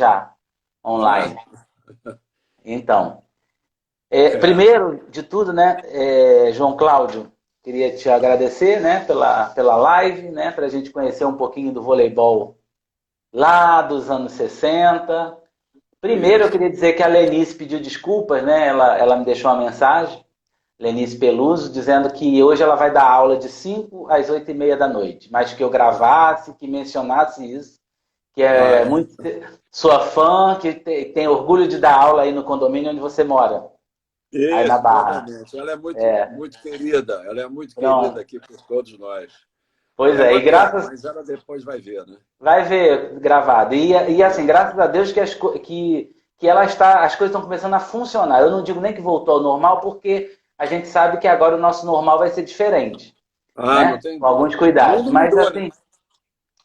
já, online. Então, primeiro de tudo, né, João Cláudio, queria te agradecer, né, pela live, né, para a gente conhecer um pouquinho do voleibol lá dos anos 60. Primeiro, eu queria dizer que a Lenice pediu desculpas, né, ela me deixou uma mensagem, Lenice Peluso, dizendo que hoje ela vai dar aula de 5 às 8h30 da noite, mas que eu gravasse, que mencionasse isso, que é muito sua fã, que tem orgulho de dar aula aí no condomínio onde você mora, aí Isso, na Barra. exatamente. Ela é muito querida, ela é muito querida Pronto. aqui por todos nós. Pois É é, uma e pena, graças... mas ela depois vai ver, né? Vai ver gravado. E assim, graças a Deus que ela está, as coisas estão começando a funcionar. Eu não digo nem que voltou ao normal, porque a gente sabe que agora o nosso normal vai ser diferente, Não né? tem Com alguns dúvida. O cuidados. mundo Mas mudou, né? assim,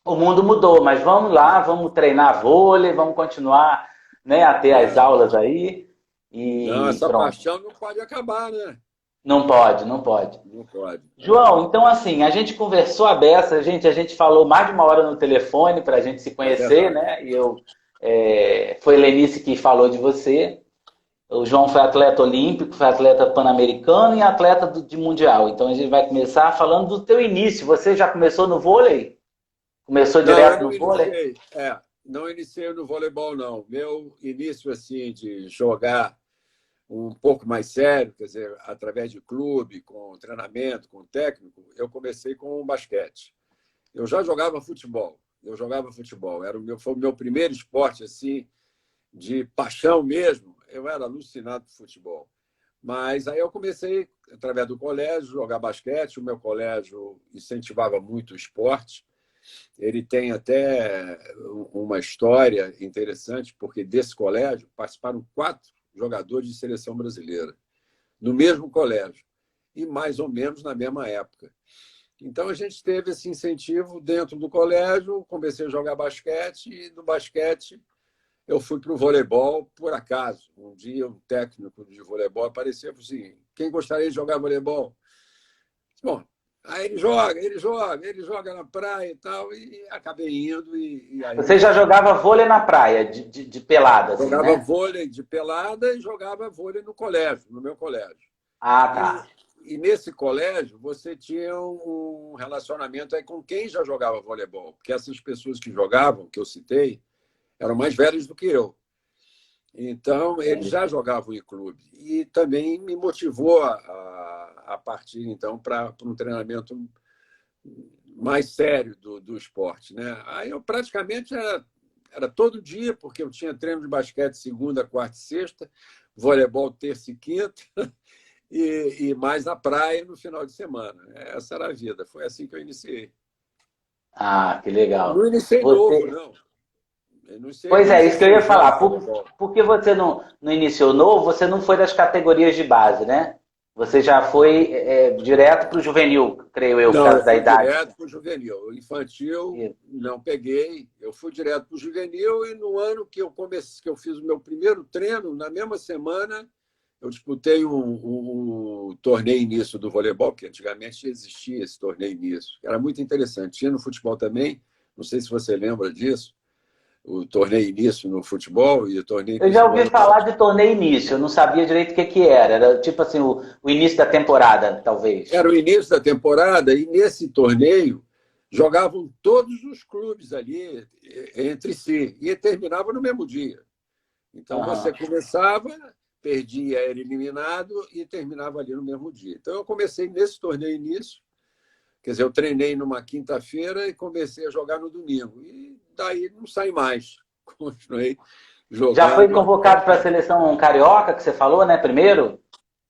o mundo mudou. Mas vamos lá, vamos treinar vôlei, vamos continuar, né, a ter as aulas aí. Não, E essa pronto. paixão não pode acabar, né? Não pode, não pode. Não pode. João, então assim, a gente conversou a beça, a gente falou mais de uma hora no telefone para a gente se É conhecer, verdade. né? Foi Lenice que falou de você. O João foi atleta olímpico, foi atleta pan-americano e atleta de mundial. Então a gente vai começar falando do teu início. Você já começou no vôlei? Começou Não, eu direto não no vôlei? iniciei. Não iniciei no voleibol, não. Meu início, assim, de jogar um pouco mais sério, quer dizer, através de clube, com treinamento, com técnico, eu comecei com o basquete. Eu já jogava futebol. Foi o meu primeiro esporte, assim, de paixão mesmo. Eu era alucinado por futebol. Mas aí eu comecei, através do colégio, jogar basquete. O meu colégio incentivava muito o esporte. Ele tem até uma história interessante, porque desse colégio participaram 4 jogadores de seleção brasileira, no mesmo colégio, e mais ou menos na mesma época. Então, a gente teve esse incentivo dentro do colégio, comecei a jogar basquete, e no basquete eu fui para o voleibol, por acaso. Um dia, um técnico de voleibol apareceu e falou assim: quem gostaria de jogar voleibol? Bom, aí ele joga na praia e tal, e acabei indo, e Você aí já jogava vôlei na praia, de pelada, assim, jogava né? vôlei de pelada e jogava vôlei no colégio, no meu colégio. Ah, E, tá. e nesse colégio, você tinha um relacionamento aí com quem já jogava voleibol, porque essas pessoas que jogavam, que eu citei, eram mais velhos do que eu. Então, eles Entendi. já jogavam em clube. E também me motivou a partir, então, para um treinamento mais sério do esporte, né? Aí eu praticamente era todo dia, porque eu tinha treino de basquete segunda, quarta e sexta, voleibol terça e quinta, e mais na praia no final de semana. Essa era a vida. Foi assim que eu iniciei. Ah, que legal. Não iniciei novo, Você, não. Eu iniciei Pois com é, isso que eu ia 16 anos falar. de voleibol. Por que você não iniciou novo? Você não foi das categorias de base, né? Você já foi direto para o juvenil, creio eu, por Não, eu causa da fui idade. direto para o juvenil. O infantil Isso. não peguei. Eu fui direto para o juvenil e no ano que eu comecei, que eu fiz o meu primeiro treino, na mesma semana, eu disputei um torneio início do voleibol, que antigamente existia esse torneio início. Era muito interessante. Tinha no futebol também, não sei se você lembra disso, o torneio início no futebol e o torneio Eu já principal ouvi no falar basquete. de torneio início, eu não sabia direito o que que era. Era tipo assim, o início da temporada, talvez. Era o início da temporada e nesse torneio jogavam todos os clubes ali entre si e terminava no mesmo dia. Então você Aham. começava, perdia, era eliminado e terminava ali no mesmo dia. Então eu comecei nesse torneio início, quer dizer, eu treinei numa quinta-feira e comecei a jogar no domingo. E daí não saí mais. Continuei Já foi jogando até. convocado para a seleção carioca, que você falou, né? Primeiro?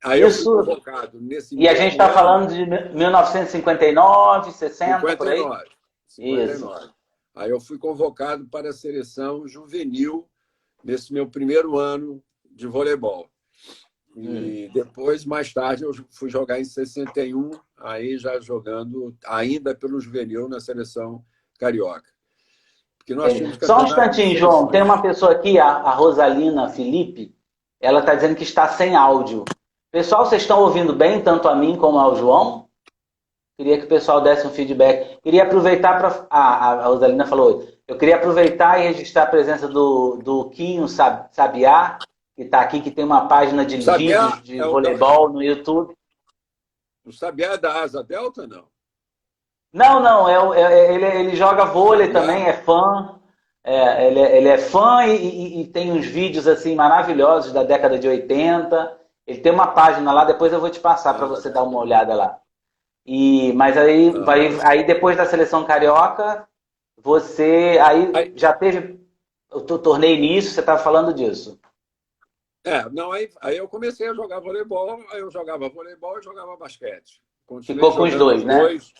Aí eu fui Isso. convocado nesse E a gente mesmo está ano, falando de 1959, 60, por aí? 59. Isso. 59. Aí eu fui convocado para a seleção juvenil nesse meu primeiro ano de voleibol. Hum. E depois, mais tarde, eu fui jogar em 61, aí já jogando ainda pelo juvenil na seleção carioca. Porque nós Entendi. tínhamos Só um campeonato de instantinho, João. Tem seleções. uma pessoa aqui, a Rosalina Felipe, ela está dizendo que está sem áudio. Pessoal, vocês estão ouvindo bem, tanto a mim como ao João? Queria que o pessoal desse um feedback. Queria aproveitar para. A Rosalina falou: Eu queria aproveitar e registrar a presença do Quinho Sabiá, que está aqui, que tem uma página de O vídeos Sabiá de é voleibol no YouTube. o Sabiá é da Asa Delta, não? Não, não, ele joga vôlei Sabiá? também, é fã. Ele é fã e tem uns vídeos assim maravilhosos da década de 80. Ele tem uma página lá, depois eu vou te passar para Ah, você dar uma olhada lá. Mas aí, aham. aí depois da seleção carioca, você aí Aí, já teve o torneio início, você estava falando disso. não, aí eu comecei a jogar voleibol, aí eu jogava voleibol e jogava basquete. Continuei Ficou com os jogando dois, os né? dois,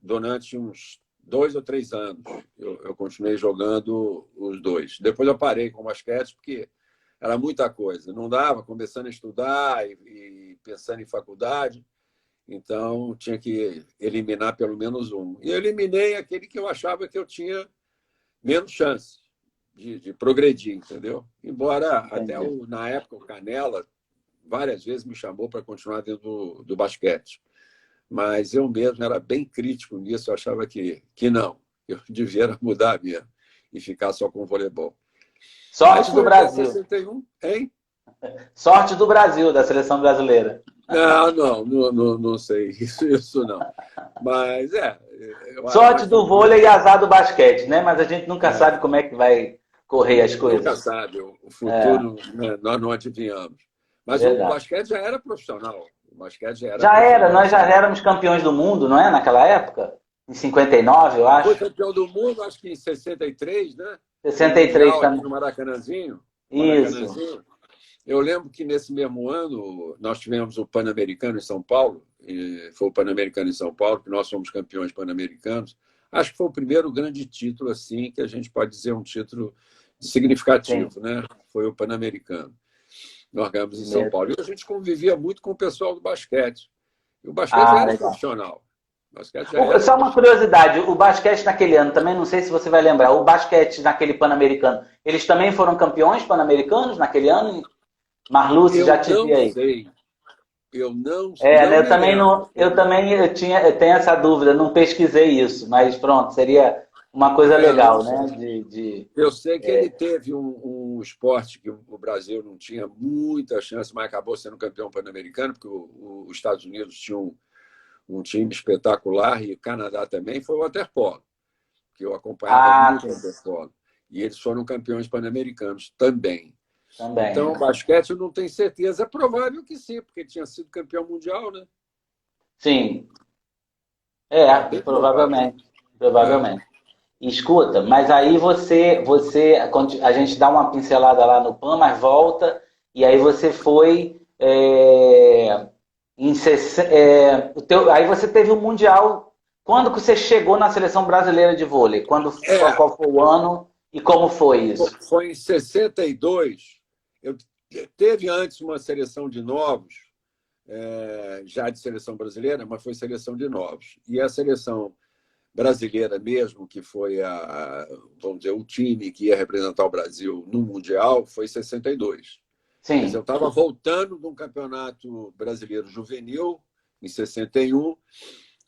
durante uns 2 ou 3 anos. Eu continuei jogando os dois. Depois eu parei com o basquete, porque era muita coisa. Não dava, começando a estudar e pensando em faculdade. Então, tinha que eliminar pelo menos um. E eu eliminei aquele que eu achava que eu tinha menos chance de progredir, entendeu? Embora Entendi. na época, o Canela várias vezes me chamou para continuar dentro do basquete. Mas eu mesmo era bem crítico nisso, eu achava que não, eu devia mudar mesmo e ficar só com o voleibol. Aí Sorte do fui até Brasil. 61, hein? Sorte do Brasil, da seleção brasileira. Não sei, isso não. Mas Sorte mas foi do muito. vôlei e azar do basquete, né? Mas a gente nunca sabe É, como é que vai correr as nunca coisas. sabe, o É, futuro, né, nós não adivinhamos. Mas o verdade. basquete já era profissional. O basquete já era Já era, profissional, nós já sim. éramos campeões do mundo, não é? Naquela época? Em 59, eu Foi acho. campeão do mundo, acho que em 63, né? No 63 Mundial, aqui também. no Maracanãzinho. Isso. Eu lembro que nesse mesmo ano nós tivemos o Pan-Americano em São Paulo, foi o Pan-Americano em São Paulo, que nós fomos campeões pan-americanos. Acho que foi o primeiro grande título assim que a gente pode dizer um título Sim. significativo, né? Foi o Pan-Americano. Nós ganhamos em São Primeiro. Paulo. E a gente convivia muito com o pessoal do basquete. E o basquete já Ah, era legal. profissional. O basquete já era Só uma profissional. curiosidade, o basquete naquele ano, também não sei se você vai lembrar, o basquete naquele Pan-Americano, eles também foram campeões pan-americanos naquele ano? Marluce, Eu já te vi não aí. sei, eu não, Né, não eu me também lembro. não, eu tenho essa dúvida, não pesquisei isso, mas pronto, seria uma coisa Eu não legal, sei. né? Eu sei que ele teve um esporte que o Brasil não tinha muita chance, mas acabou sendo campeão pan-americano, porque os Estados Unidos tinham um time espetacular e o Canadá também, foi o waterpolo, que eu acompanhava Ah, muito o sim, waterpolo. E eles foram campeões pan-americanos também. também. Então, o basquete eu não tenho certeza. É provável que sim, porque tinha sido campeão mundial, né? Sim, É bem provável. provavelmente, É. provavelmente. Escuta, mas aí a gente dá uma pincelada lá no PAN, mas volta, e aí você foi aí você teve o Mundial. Quando que você chegou na seleção brasileira de vôlei? É, Qual foi o ano e como foi isso? foi em 62. Eu, teve antes uma seleção de novos, já de seleção brasileira, mas foi seleção de novos. E a seleção brasileira mesmo, que foi vamos dizer, o time que ia representar o Brasil no Mundial, foi em 62. Quer dizer, eu Sim. estava voltando de um campeonato brasileiro juvenil, em 61,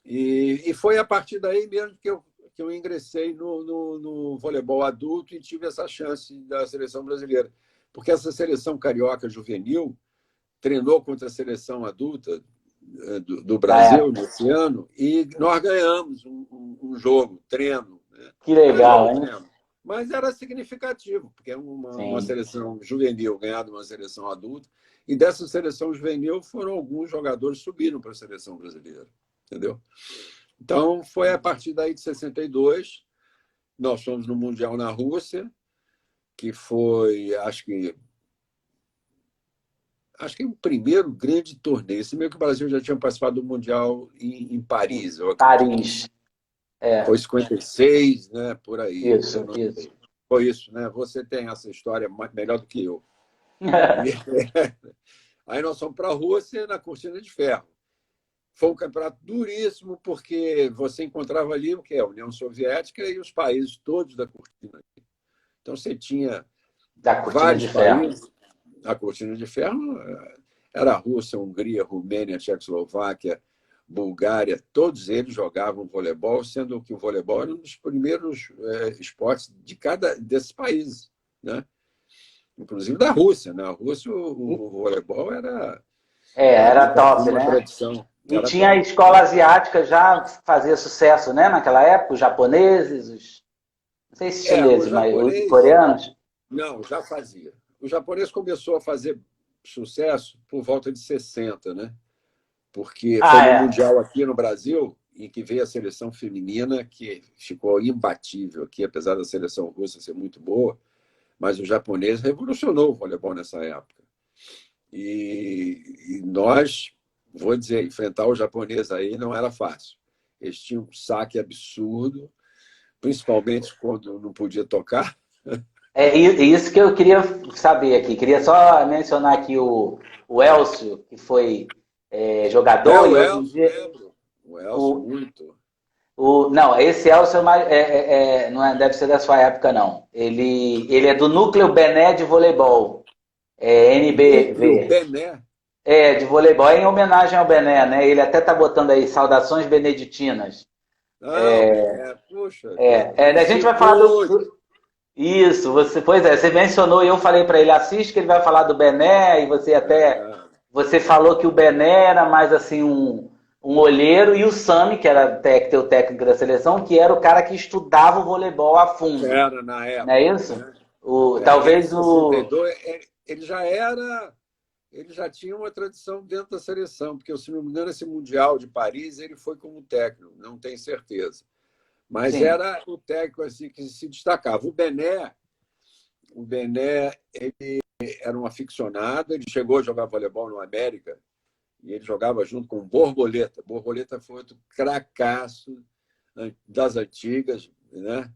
e foi a partir daí mesmo que eu ingressei no voleibol adulto e tive essa chance da seleção brasileira. Porque essa seleção carioca juvenil treinou contra a seleção adulta do Da Brasil época. nesse ano e nós ganhamos um jogo, treino. Né? Que Era legal, jogo hein? treino, mas era significativo, porque é uma Sim. seleção juvenil ganhar de uma seleção adulta, e dessa seleção juvenil foram alguns jogadores que subiram para a seleção brasileira. Entendeu? Então, foi a partir daí de 62, nós fomos no Mundial na Rússia, que foi, acho que o primeiro grande torneio. Se meio que o Brasil já tinha participado do Mundial em Paris, eu acredito. Paris. É, Foi 56, né? Por aí. Eu isso, não isso. sei. Foi isso, né? Você tem essa história melhor do que eu. E aí nós fomos para a Rússia na cortina de ferro. Foi um campeonato duríssimo, porque você encontrava ali o que é a União Soviética e os países todos da cortina. Então você tinha Da cortina de vários ferro. países. A cortina de ferro era a Rússia, a Hungria, a Romênia, a Tchecoslováquia, Bulgária, todos eles jogavam voleibol, sendo que o voleibol era um dos primeiros esportes de cada desses países, né? Inclusive da Rússia. Na Rússia, o voleibol Era já tinha top, uma né? tradição. E Era tinha a top. escola asiática já fazia sucesso, né? Naquela época, os japoneses, não sei se O chineses, mas os japonês, coreanos. não, já fazia. O japonês começou a fazer sucesso por volta de 60, né? Porque foi Ah, no é. Mundial aqui no Brasil, em que veio a seleção feminina, que ficou imbatível aqui, apesar da seleção russa ser muito boa, mas o japonês revolucionou o voleibol nessa época. E nós, vou dizer, enfrentar o japonês aí não era fácil. Eles tinham um saque absurdo, principalmente quando não podia tocar. Isso que eu queria saber aqui. Queria só mencionar aqui o Elcio, que foi jogador O e hoje em Elcio, dia. lembro. O Elcio, O, muito. não, esse Elcio não deve ser da sua época, não. Ele é do Núcleo Bené de Voleibol, Núcleo NBV. Bené. De voleibol, é em homenagem ao Bené, né? Ele até tá botando aí saudações beneditinas. Ah, o Bené. Puxa, Né, a gente conheci vai falar muito. Isso, pois é, você mencionou e eu falei para ele, assiste que ele vai falar do Bené, e É, você falou que o Bené era mais assim um olheiro, e o Sami, que era teu técnico da seleção, que era o cara que estudava o voleibol a fundo. era na Não é época, isso? né? Em Talvez o. 62, ele já tinha uma tradição dentro da seleção, porque, se não me engano, esse Mundial de Paris, ele foi como técnico, não tenho certeza. Mas Sim. era o técnico assim, que se destacava. O Bené, ele era um aficionado, ele chegou a jogar voleibol no América, e ele jogava junto com o Borboleta. Borboleta foi outro cracaço das antigas, né?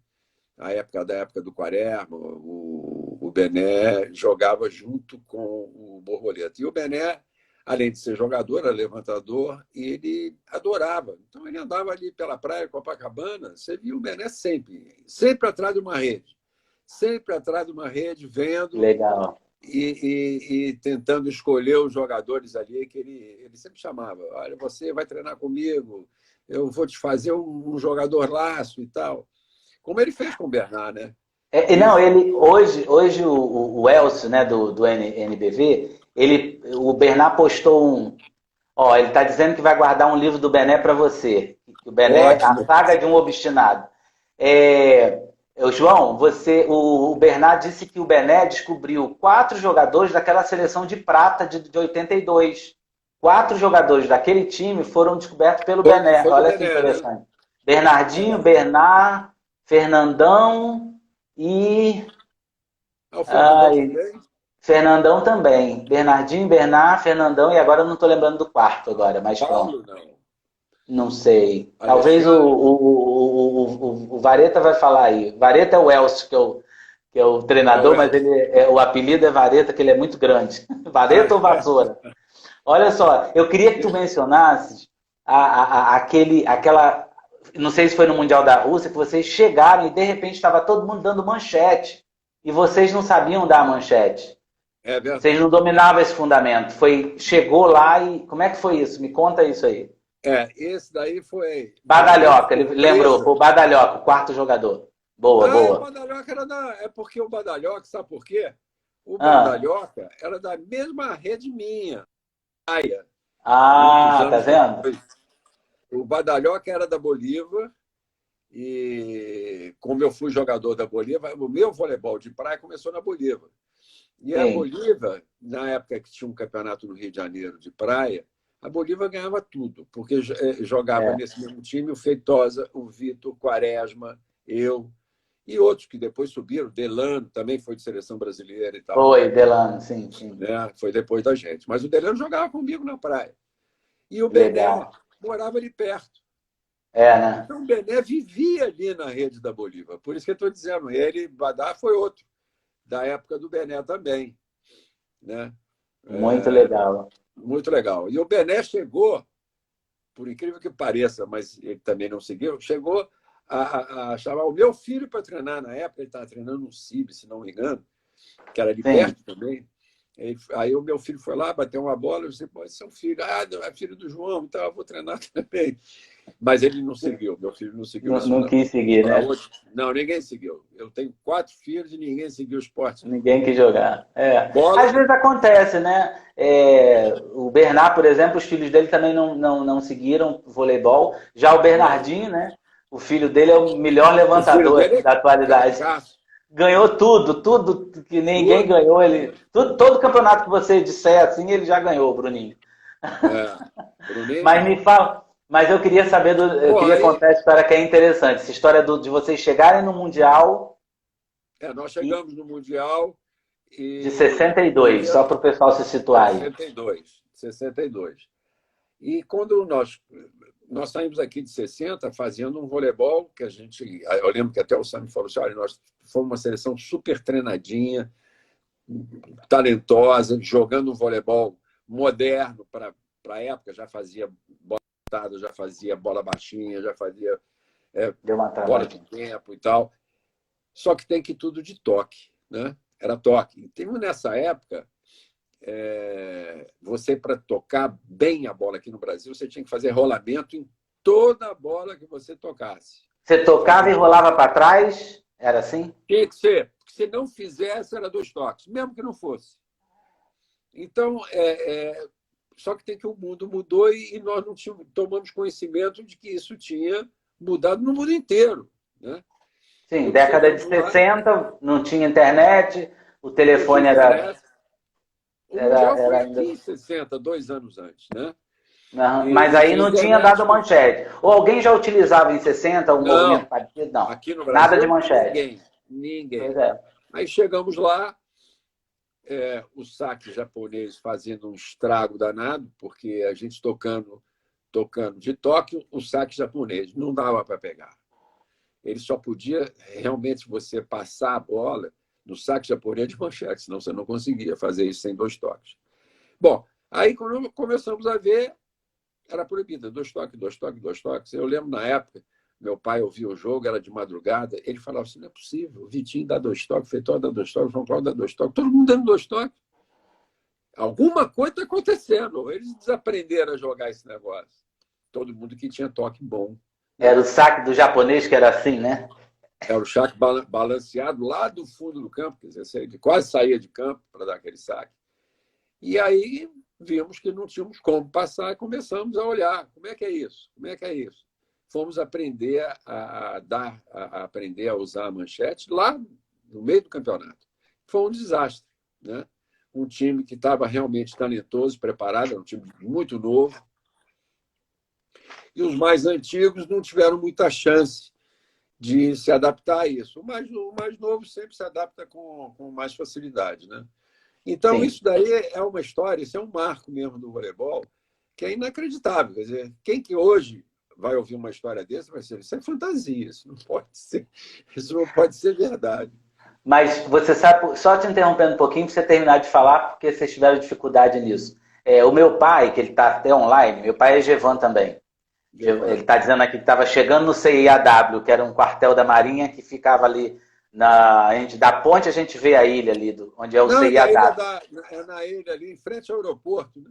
Da época do Quaresma, o Bené jogava junto com o Borboleta. E o Bené, além de ser jogador, era levantador, e ele adorava. Então, ele andava ali pela praia, Copacabana, você via o Bené sempre atrás de uma rede. Sempre atrás de uma rede, vendo Legal. e tentando escolher os jogadores ali que ele sempre chamava. Olha, você vai treinar comigo, eu vou te fazer um jogador laço e tal. Como ele fez com o Bernard, né? Não, ele hoje o Elcio, né, do NBV, o Bernard postou ele está dizendo que vai guardar um livro do Bené para você. O Bené, a Ótimo. saga de um obstinado. João, o Bernard disse que o Bené descobriu 4 jogadores daquela seleção de prata de 82. 4 jogadores daquele time foram descobertos pelo Bené. Foi do Olha que Bené, né? interessante. Bernardinho, Bernard, Fernandão e O Fernandão também? Fernandão também. Bernardinho, Bernard, Fernandão, e agora eu não estou lembrando do quarto agora, mas pronto. Paulo, não. Não sei. Talvez Alexandre? o Vareta vai falar aí. Vareta é o Elcio, que é o treinador, mas Elcio. o apelido é Vareta, que ele é muito grande. Vareta ou Vassoura? Olha só, eu queria que tu mencionasses aquela. Não sei se foi no Mundial da Rússia, que vocês chegaram e de repente estava todo mundo dando manchete. E vocês não sabiam dar manchete. É Vocês não verdade. dominavam esse fundamento. Chegou lá e. Como é que foi isso? Me conta isso aí. Esse daí foi uma Badalhoca, ele lembrou, foi surpresa. o Badalhoca, o quarto jogador. Boa, O boa. Badalhoca É porque o Badalhoca, sabe por quê? O Ah, Badalhoca era da mesma rede minha, Praia, muitos tá anos vendo? depois. O Badalhoca era da Bolívar, e como eu fui jogador da Bolívar, o meu voleibol de praia começou na Bolívar. E a Sim. Bolívar, na época que tinha um campeonato no Rio de Janeiro de praia, a Bolívar ganhava tudo, porque jogava É. nesse mesmo time o Feitosa, o Vitor, o Quaresma, eu e outros que depois subiram. Delano também foi de seleção brasileira e tal, Foi, Delano, sim, sim. né? Foi depois da gente. Mas o Delano jogava comigo na praia. E o Bené Legal. morava ali perto. Né? Então o Bené vivia ali na rede da Bolívar. Por isso que eu estou dizendo, ele, Badá, foi outro, da época do Bené também, né? Muito legal. Muito legal. E o Bené chegou, por incrível que pareça, mas ele também não seguiu, chegou a chamar o meu filho para treinar na época. Ele estava treinando no CIB, se não me engano, que era ali Sim. perto também. Aí o meu filho foi lá, bateu uma bola, eu disse, pô, esse é um filho. Ah, não, é filho do João, então eu vou treinar também. Mas ele não seguiu, meu filho não seguiu Não, isso, não não. quis seguir, né? Não, ninguém seguiu. Eu tenho 4 filhos e ninguém seguiu o esporte, não. Ninguém quis jogar. É. Bola, Às vezes acontece, né? O Bernard, por exemplo, os filhos dele também não seguiram voleibol. Já o não. Bernardinho, né? O filho dele é o melhor O filho levantador dele assim, da é atualidade. cracaço. Ganhou tudo que ninguém Tudo. ganhou. Todo campeonato que você disser assim, ele já ganhou, Bruninho. É. Bruninho. Mas me fala, mas eu queria saber, eu Pô, queria aí contar a história que é interessante. Essa história de vocês chegarem no Mundial nós chegamos no Mundial de e 62, só para o pessoal se situar aí. 62. 62. E quando nós saímos aqui de 60 fazendo um voleibol que a gente... Eu lembro que até o Sam falou assim, olha, nós fomos uma seleção super treinadinha, talentosa, jogando um voleibol moderno para a época, já fazia bola atada, já fazia bola baixinha, já fazia Deu uma bola de travadinha. tempo e tal. Só que tem que tudo de toque, né? Era toque. Então, nessa época, você, para tocar bem a bola aqui no Brasil, você tinha que fazer rolamento em toda a bola que você tocasse. Você tocava e rolava para trás? Era assim? Tinha que ser. Se não fizesse, era 2 toques, mesmo que não fosse. Então, só que tem que o mundo mudou e nós não tomamos conhecimento de que isso tinha mudado no mundo inteiro, né? Sim, Quando década de chegamos lá, 60, não tinha internet, o não tinha telefone internet. O era, Mundial foi era aqui ainda. em 60, 2 anos antes, né? Uhum. E Mas não aí tinha não tinha internet. dado manchete. Ou alguém já utilizava em 60 um movimento Não, parecido? Não. aqui no Nada de Brasil, manchete. ninguém. Pois Ninguém. é. Aí chegamos lá, o saque japonês fazendo um estrago danado, porque a gente tocando de toque, o saque japonês não dava para pegar. Ele só podia realmente você passar a bola no saque japonês de manchete, senão você não conseguia fazer isso sem 2 toques. Bom, aí quando começamos a ver, era proibida, 2 toques, 2 toques, 2 toques. Eu lembro na época, meu pai ouvia o jogo, era de madrugada, ele falava assim, não é possível, o Vitinho dá 2 toques, o Feitosa dá 2 toques, o João Cláudio dá 2 toques, todo mundo dando 2 toques. Alguma coisa está acontecendo. Eles desaprenderam a jogar esse negócio. Todo mundo que tinha toque bom. Era o saque do japonês que era assim, né? Era o saque balanceado lá do fundo do campo, quer dizer, quase saía de campo para dar aquele saque. E aí vimos que não tínhamos como passar e começamos a olhar. Como é que é isso? Como é que é isso? Fomos aprender aprender a usar a manchete lá no meio do campeonato. Foi um desastre, né? Um time que estava realmente talentoso, preparado, era um time muito novo. E os mais antigos não tiveram muita chance de se adaptar a isso. O mais novo sempre se adapta com mais facilidade, né? Então, Sim. isso daí é uma história, isso é um marco mesmo do voleibol, que é inacreditável. Quer dizer, quem que hoje vai ouvir uma história dessa vai ser, isso é fantasia, isso não pode ser verdade. Mas você sabe, só te interrompendo um pouquinho para você terminar de falar, porque vocês tiveram dificuldade nisso. O meu pai, que ele está até online, meu pai é Gevan também. Ele está dizendo aqui que estava chegando no CIAW, que era um quartel da Marinha que ficava ali da ponte, a gente vê a ilha ali, onde é o Não, CIAW. é na ilha ali, em frente ao aeroporto, né?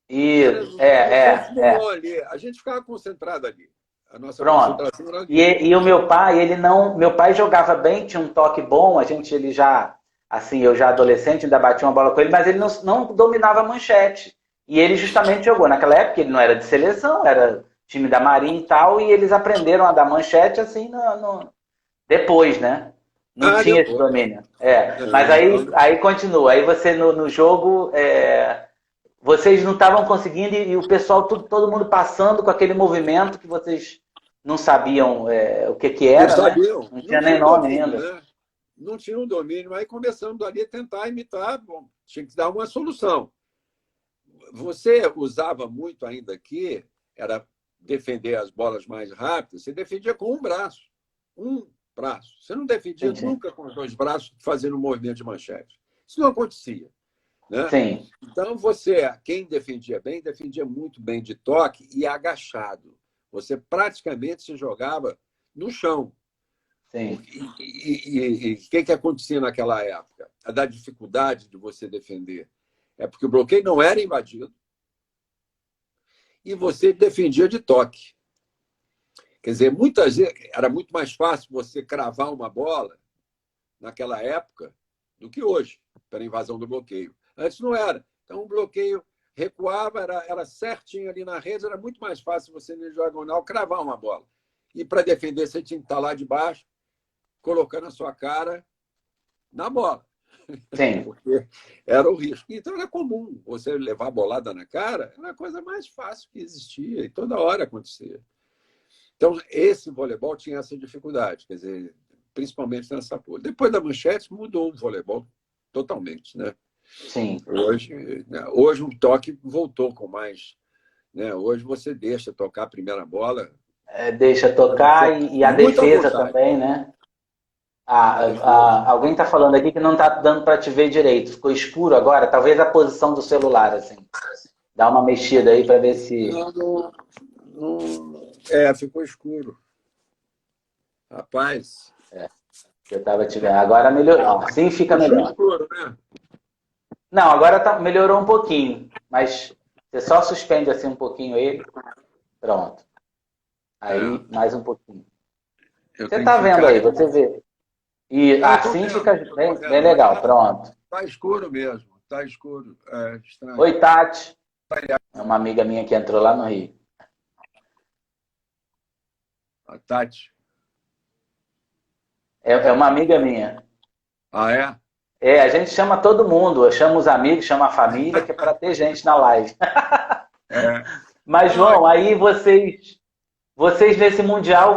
Era Isso, no Santos é. Dumont ali. A gente ficava concentrado ali. A nossa Pronto. concentração era E, aqui. e o meu pai, ele não. Meu pai jogava bem, tinha um toque bom, ele já, assim, eu já adolescente, ainda batia uma bola com ele, mas ele não dominava a manchete. E ele justamente jogou. Naquela época ele não era de seleção, era time da Marinha e tal, e eles aprenderam a dar manchete assim depois, né? Não tinha esse Depois. domínio. Mas Não. aí continua. Aí você no jogo. Vocês não estavam conseguindo e o pessoal, todo mundo passando com aquele movimento que vocês não sabiam o que Não era, né? sabiam. Não Não tinha nem tinha nome domínio, ainda. né? Não tinha um domínio. Aí começamos ali a tentar imitar. Bom, tinha que dar uma solução. Você usava muito ainda aqui, era defender as bolas mais rápidas, você defendia com um braço. Um braço. Você não defendia Sim. nunca com os 2 braços fazendo um movimento de manchete. Isso não acontecia. Né? Sim. Então, quem defendia bem, defendia muito bem de toque e agachado. Você praticamente se jogava no chão. Sim. E o que acontecia naquela época? A da dificuldade de você defender. É porque o bloqueio não era invadido e você defendia de toque. Quer dizer, muitas vezes era muito mais fácil você cravar uma bola naquela época do que hoje, pela invasão do bloqueio. Antes não era. Então, o bloqueio recuava, era certinho ali na rede, era muito mais fácil você, no diagonal, cravar uma bola. E para defender, você tinha que estar lá de baixo, colocando a sua cara na bola. Sim. Porque era o risco. Então, era comum você levar a bolada na cara, era a coisa mais fácil que existia, e toda hora acontecia. Então, esse voleibol tinha essa dificuldade, quer dizer, principalmente nessa coisa. Depois da manchete, mudou o voleibol totalmente, né? Sim. Hoje o toque voltou com mais, né? Hoje você deixa tocar a primeira bola. Deixa tocar e a Muita defesa vontade. também, né? A defesa. Alguém está falando aqui que não está dando para te ver direito. Ficou escuro agora. Talvez a posição do celular, assim. Dá uma mexida aí para ver se... Ficou escuro. Rapaz. Eu estava te vendo. Agora melhorou. Assim fica melhor. Escuro, né? Não, agora melhorou um pouquinho. Mas você só suspende assim um pouquinho ele. Pronto. Aí, mais um pouquinho. Você está vendo aí, você vê. E assim vendo, fica bem legal. Pronto. Está escuro mesmo. Está escuro. É estranho. Oi, Tati. É uma amiga minha que entrou lá no Rio. A Tati. É uma amiga minha. Ah, é? A gente chama todo mundo. Eu chamo os amigos, chamo a família, que é para ter gente na live. Mas, João, aí vocês nesse Mundial,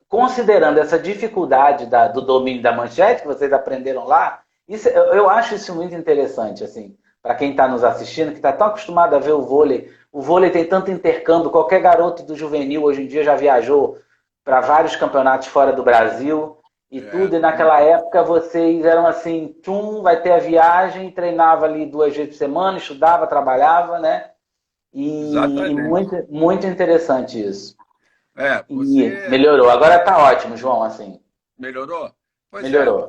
considerando essa dificuldade do domínio da manchete, que vocês aprenderam lá, eu acho isso muito interessante, assim, para quem está nos assistindo, que está tão acostumado a ver o vôlei tem tanto intercâmbio, qualquer garoto do juvenil hoje em dia já viajou para vários campeonatos fora do Brasil e tudo, e naquela época vocês eram assim, vai ter a viagem, treinava ali 2 vezes por semana, estudava, trabalhava, né? E muito, muito interessante isso. E melhorou. Agora está ótimo, João, assim. Melhorou? Pois melhorou.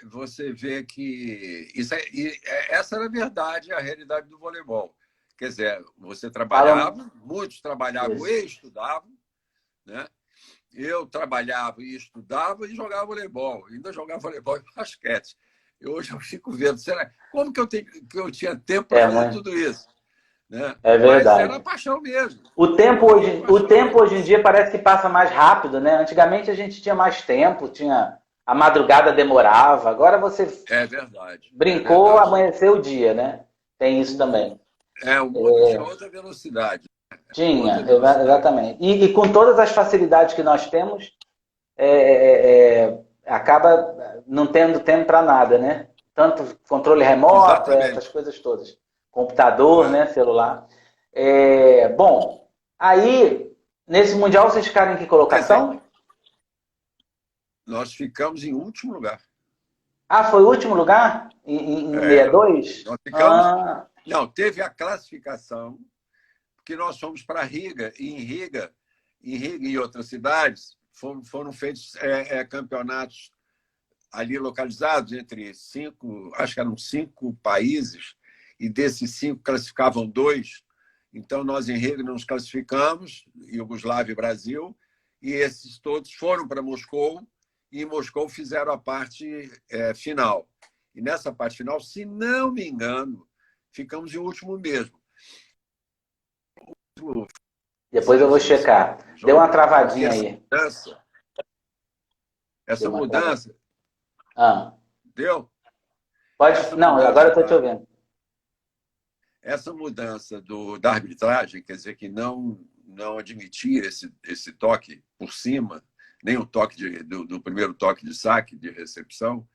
Você vê que essa era a verdade, a realidade do voleibol. Quer dizer, você trabalhava, muitos trabalhavam e estudavam, né? Eu trabalhava e estudava e jogava voleibol. Ainda jogava voleibol e basquete. Hoje eu fico vendo, como que eu tinha tempo para fazer tudo isso? Né? É verdade. Mas era paixão mesmo. O tempo hoje em dia parece que passa mais rápido, né? Antigamente a gente tinha mais tempo, a madrugada demorava. Agora você brincou, amanheceu o dia, né? Tem isso também. O mundo tinha outra velocidade. Tinha, exatamente. E com todas as facilidades que nós temos, acaba não tendo tempo para nada, né? Tanto controle remoto, essas coisas todas. Computador, né? Celular. Bom, aí, nesse Mundial, vocês ficaram em que colocação? Nós ficamos em último lugar. Ah, foi o último lugar? Em 62? Nós ficamos... Não, teve a classificação, porque nós fomos para Riga, e em Riga e outras cidades, foram feitos campeonatos ali localizados entre 5, acho que eram 5 países, e desses 5 classificavam 2. Então, nós em Riga nos classificamos, Iugoslávia e Brasil, e esses todos foram para Moscou, e em Moscou fizeram a parte final. E nessa parte final, se não me engano, ficamos em último mesmo. Depois eu vou checar. Deu uma travadinha aí. Essa mudança... Deu? Não, agora eu estou te ouvindo. Essa mudança da arbitragem, quer dizer, que não admitia esse toque por cima, nem o toque do primeiro toque de saque, de recepção,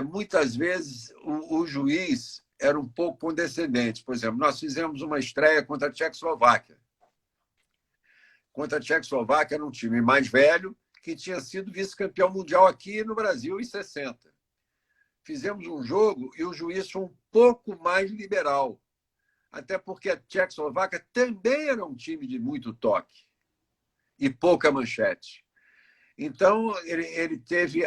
muitas vezes o juiz era um pouco condescendente. Por exemplo, nós fizemos uma estreia contra a Tchecoslováquia. Contra a Tchecoslováquia era um time mais velho que tinha sido vice-campeão mundial aqui no Brasil em 60. Fizemos um jogo e o juiz foi um pouco mais liberal. Até porque a Tchecoslováquia também era um time de muito toque e pouca manchete. Então, ele teve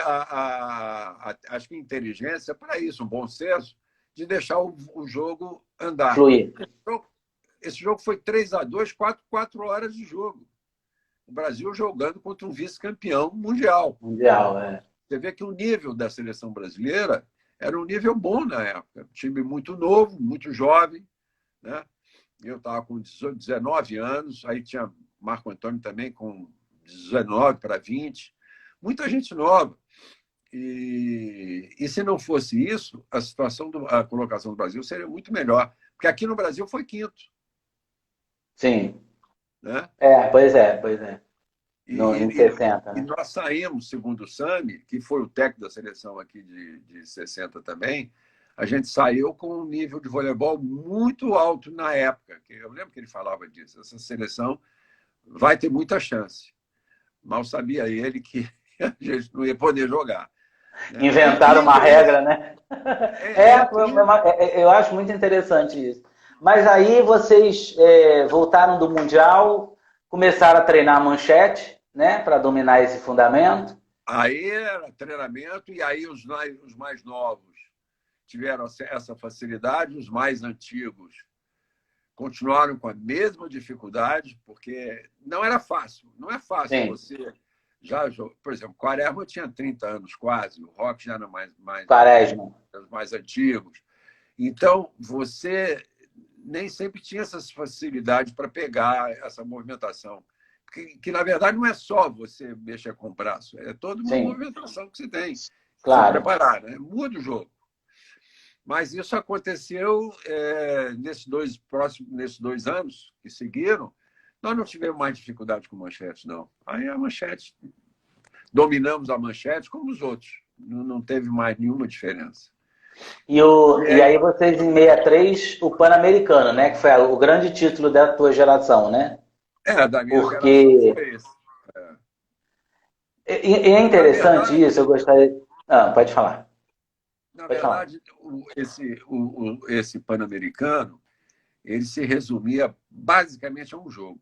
acho que inteligência para isso, um bom senso, de deixar o jogo andar. Fluir. Esse jogo foi 3-2, 4 horas de jogo. O Brasil jogando contra um vice-campeão mundial. Mundial, é. Você vê que o nível da seleção brasileira era um nível bom na época. Um time muito novo, muito jovem, né? Eu estava com 19 anos, aí tinha Marco Antônio também com 19 para 20. Muita gente nova. E se não fosse isso, a colocação do Brasil seria muito melhor. Porque aqui no Brasil foi quinto. Sim. Né? Pois é. Em 60, e né? nós saímos, segundo o Sami, que foi o técnico da seleção aqui de 60 também, a gente saiu com um nível de voleibol muito alto na época. Eu lembro que ele falava disso. Essa seleção vai ter muita chance. Mal sabia ele que a gente não ia poder jogar. Né? Inventaram uma regra, né? Eu acho muito interessante isso. Mas aí vocês voltaram do Mundial, começaram a treinar a manchete, né, para dominar esse fundamento. Aí era treinamento, e aí os mais novos tiveram essa facilidade, os mais antigos continuaram com a mesma dificuldade, porque não era fácil. Não é fácil. Sim. Você já, por exemplo, Quaresma tinha 30 anos quase, o Roque já era mais antigos. Então, você nem sempre tinha essas facilidades para pegar essa movimentação. Que, na verdade, não é só você mexer com o braço, é toda uma movimentação que você tem. Claro. Se preparar, né? Muda o jogo. Mas isso aconteceu nesses 2 anos que seguiram. Nós não tivemos mais dificuldade com manchete, não. Aí a manchete, dominamos a manchete como os outros. Não teve mais nenhuma diferença. E aí vocês, em 63, o Pan-Americano, né? Que foi o grande título da tua geração, né? Da minha geração foi esse. E é interessante verdade, isso, eu gostaria... pode falar. Na verdade, esse Pan-Americano, ele se resumia basicamente a um jogo.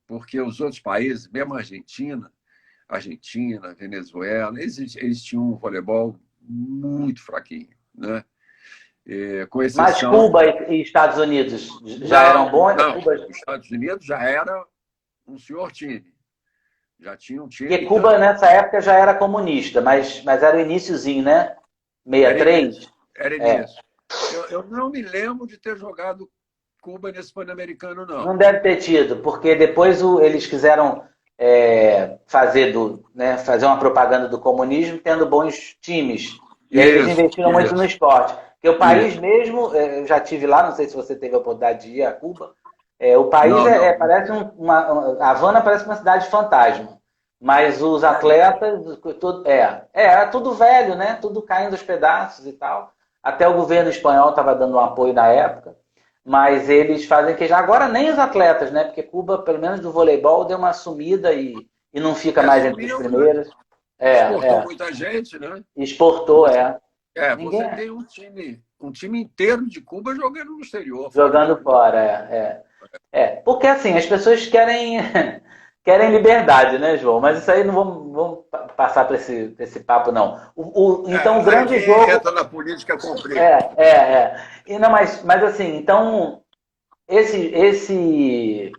Porque os outros países, mesmo a Argentina, Venezuela, eles tinham um voleibol muito fraquinho. Né? Com exceção... Mas Cuba e Estados Unidos já eram bons? Não, Cuba... Os Estados Unidos já era um senhor time. Já tinha um time... Porque Cuba, nessa época, já era comunista, mas era o iniciozinho, né? 63? Era início. Eu não me lembro de ter jogado Cuba nesse Pan-Americano, não. Não deve ter tido, porque depois eles quiseram fazer uma propaganda do comunismo tendo bons times. E aí eles investiram muito no esporte. Porque o país mesmo, eu já estive lá, não sei se você teve a oportunidade de ir a Cuba, o país parece Havana parece uma cidade fantasma. Mas os atletas, era tudo velho, né? Tudo caindo aos pedaços e tal. Até o governo espanhol estava dando um apoio na época. Mas eles fazem questão. Agora nem os atletas, né? Porque Cuba, pelo menos do voleibol, deu uma sumida e não fica mais entre os primeiros. Exportou muita gente, né? Exportou, Você tem um time inteiro de Cuba jogando no exterior. Jogando fora, Porque assim, as pessoas querem liberdade, né, João? Mas isso aí não vamos passar para esse papo, não. Então, o grande jogo... entra na política comprido. Não, mas assim, então, esse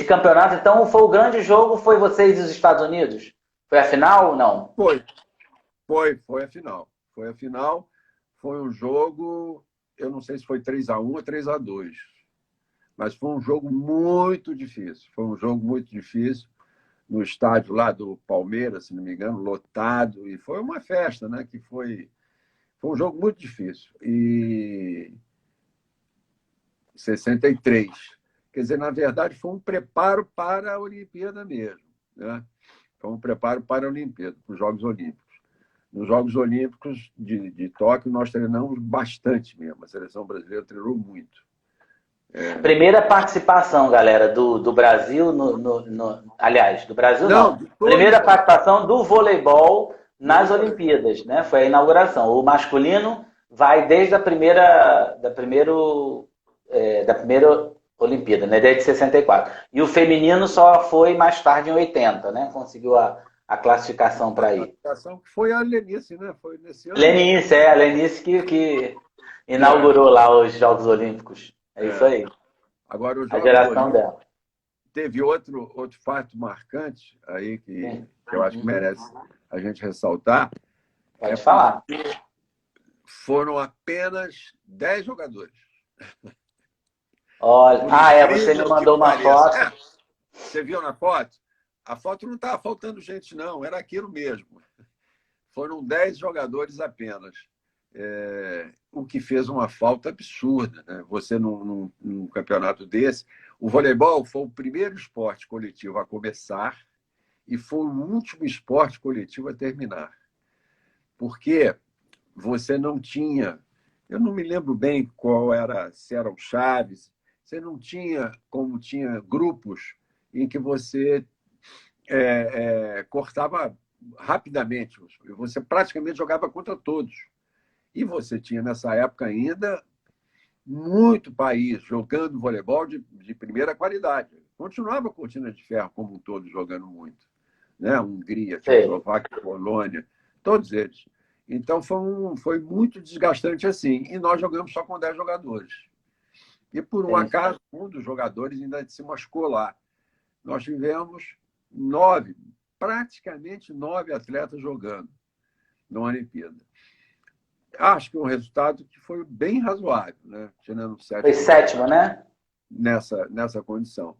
campeonato, então, foi o grande jogo, foi vocês e os Estados Unidos? Foi a final ou não? Foi a final. Foi a final, foi um jogo, eu não sei se foi 3-1 ou 3-2. Mas foi um jogo muito difícil. Foi um jogo muito difícil no estádio lá do Palmeiras, se não me engano, lotado. E foi uma festa, né? Que foi um jogo muito difícil. E 63. Quer dizer, na verdade, foi um preparo para a Olimpíada mesmo. Né? Foi um preparo para a Olimpíada, para os Jogos Olímpicos. Nos Jogos Olímpicos de Tóquio, nós treinamos bastante mesmo. A seleção brasileira treinou muito. Primeira participação, galera, do Brasil aliás, do Brasil não. Primeira participação do voleibol nas Olimpíadas, né? Foi a inauguração. O masculino vai desde a primeira Olimpíada, né? Desde 64. E o feminino só foi mais tarde, em 80, né? Conseguiu a a classificação para ir. A classificação que foi a Lenice, né? Foi nesse ano. Lenice, a Lenice que inaugurou lá os Jogos Olímpicos. É isso aí. Agora, os a Jogos geração Olímpicos, dela. teve outro fato marcante aí que eu acho que merece a gente ressaltar. Pode falar. Foram apenas 10 jogadores. Olha, você me mandou uma foto. Você viu na foto? A foto não estava faltando gente, não. Era aquilo mesmo. Foram 10 jogadores apenas. O que fez uma falta absurda, né? Você, num campeonato desse... O voleibol foi o primeiro esporte coletivo a começar e foi o último esporte coletivo a terminar. Porque você não tinha... Eu não me lembro bem qual era, se eram chaves. Você não tinha, como tinha grupos em que você cortava rapidamente. Você praticamente jogava contra todos. E você tinha, nessa época ainda, muito país jogando voleibol de primeira qualidade. Continuava a Cortina de Ferro, como um todo, jogando muito. Né? Hungria, Tchecoslováquia, Polônia, todos eles. Então, foi muito desgastante assim. E nós jogamos só com 10 jogadores. E, por um acaso, um dos jogadores ainda se machucou lá. Nós tivemos praticamente 9 atletas jogando na Olimpíada. Acho que um resultado que foi bem razoável, né? Tirando 7. Foi 7º, né? Nessa condição.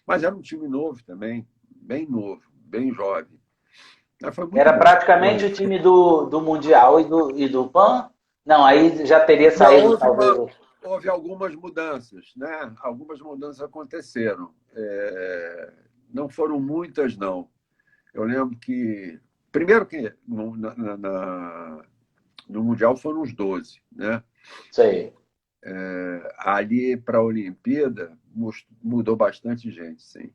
Mas era um time novo também, bem novo, bem jovem. Era bom. Praticamente o time do Mundial e do PAN? Não, aí já teria saído, talvez. Houve algumas mudanças, né? Algumas mudanças aconteceram. Não foram muitas, não. Eu lembro que... Primeiro que no Mundial foram os 12, né? Sei. Ali para a Olimpíada mudou bastante gente, sim.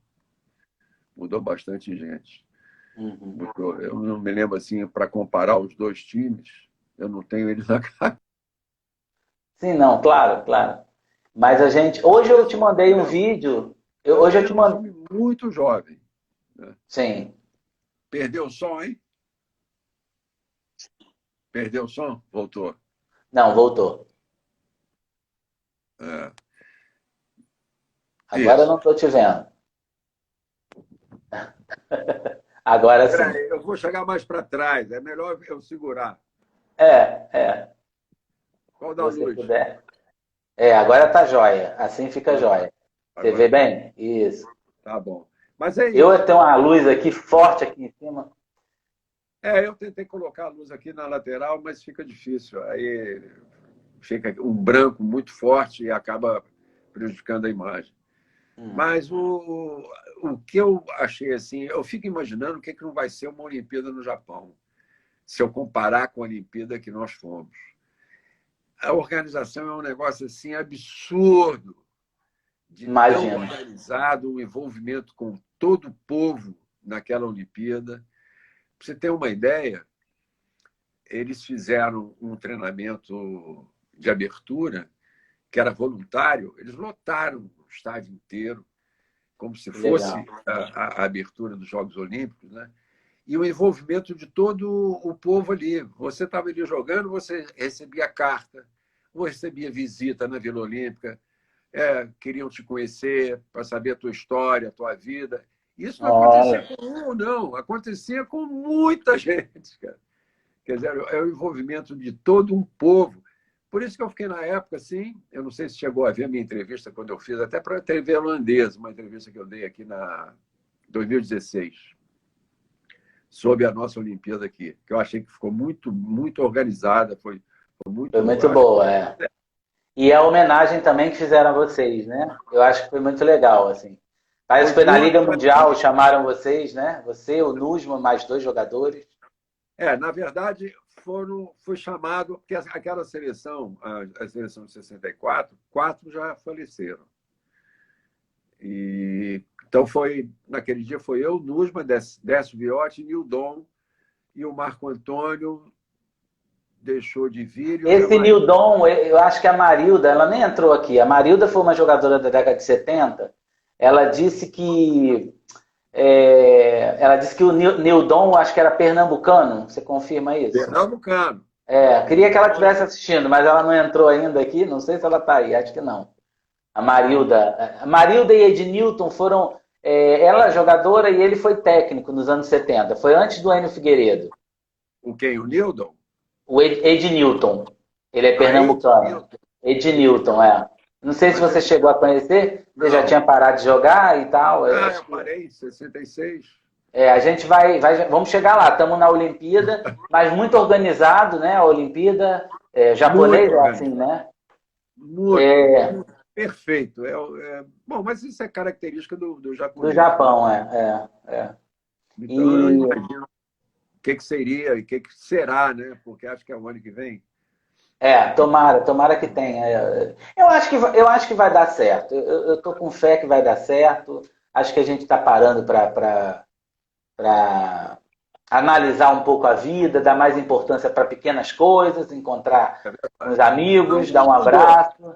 Mudou bastante gente. Eu não me lembro assim, para comparar os dois times, eu não tenho eles na cara. Sim, não, claro. Mas a gente... Hoje eu te mandei um vídeo. Hoje eu te mandei... Muito jovem. Né? Sim. Perdeu o som, hein? Perdeu o som? Voltou. Não, voltou. Agora eu não estou te vendo. Agora sim. Peraí, eu vou chegar mais para trás. É melhor eu segurar. Qual da luz? Puder. Agora tá jóia. Assim fica jóia. Você vê bem? Isso. Tá bom. Mas é isso. Eu tenho uma luz aqui forte aqui em cima. Eu tentei colocar a luz aqui na lateral, mas fica difícil. Aí fica um branco muito forte e acaba prejudicando a imagem. Mas o que eu achei assim, eu fico imaginando o que não vai ser uma Olimpíada no Japão, se eu comparar com a Olimpíada que nós fomos. A organização é um negócio assim absurdo, de tão organizado, um envolvimento com todo o povo naquela Olimpíada. Para você ter uma ideia, eles fizeram um treinamento de abertura que era voluntário, eles lotaram o estádio inteiro, como se fosse a abertura dos Jogos Olímpicos, né? E o envolvimento de todo o povo ali. Você estava ali jogando, você recebia carta, ou recebia visita na Vila Olímpica, queriam te conhecer para saber a tua história, a tua vida. Isso não acontecia com um, não. Acontecia com muita gente, cara. Quer dizer, é o envolvimento de todo um povo. Por isso que eu fiquei na época, assim, eu não sei se chegou a ver a minha entrevista quando eu fiz, até para a TV holandesa, uma entrevista que eu dei aqui na 2016, sobre a nossa Olimpíada aqui, que eu achei que ficou muito, muito organizada, foi muito boa, E a homenagem também que fizeram a vocês, né? Eu acho que foi muito legal, assim. Parece que foi na Liga Mundial, chamaram vocês, né? Você, o Nusman, mais 2 jogadores. Na verdade, foi chamado, porque aquela seleção, a seleção de 64, 4 já faleceram. Então, naquele dia foi eu, Nusman, Décio Viotti, Nildon, e o Marco Antônio deixou de vir. Esse Nildon, eu acho que a Marilda, ela nem entrou aqui. A Marilda foi uma jogadora da década de 70. Ela disse que ela disse que o Nildon, acho que era pernambucano. Você confirma isso? Pernambucano. Queria que ela estivesse assistindo, mas ela não entrou ainda aqui. Não sei se ela está aí, acho que não. A Marilda e Ednilton foram. Ela é jogadora e ele foi técnico nos anos 70. Foi antes do Enio Figueiredo. O quem? O Nildon? O Ednilton. Ele é pernambucano. Ednilton, é. Não sei se você chegou a conhecer. Você já tinha parado de jogar e tal. Eu parei em 66. A gente vamos chegar lá. Estamos na Olimpíada, mas muito organizado, né? A Olimpíada japonês é assim, né? Muito. Perfeito. Bom, mas isso é característica do japonês. Do Japão, Então, eu imagino o que seria e o que será, né? Porque acho que é o ano que vem. Tomara que tenha. Eu acho que vai dar certo. Eu estou com fé que vai dar certo. Acho que a gente está parando para analisar um pouco a vida, dar mais importância para pequenas coisas, encontrar uns amigos, dar um abraço.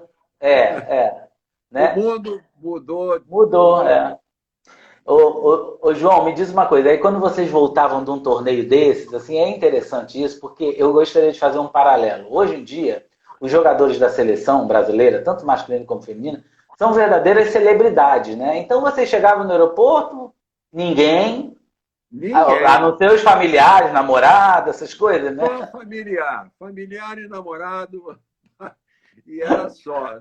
Né? O mundo mudou. Mudou. Ô, João, me diz uma coisa. Aí quando vocês voltavam de um torneio desses, assim, é interessante isso, porque eu gostaria de fazer um paralelo. Hoje em dia, os jogadores da seleção brasileira, tanto masculino como feminino, são verdadeiras celebridades, né? Então vocês chegavam no aeroporto, ninguém. A não ser os familiares, namorada, essas coisas, né? Só familiar e namorado. E era só,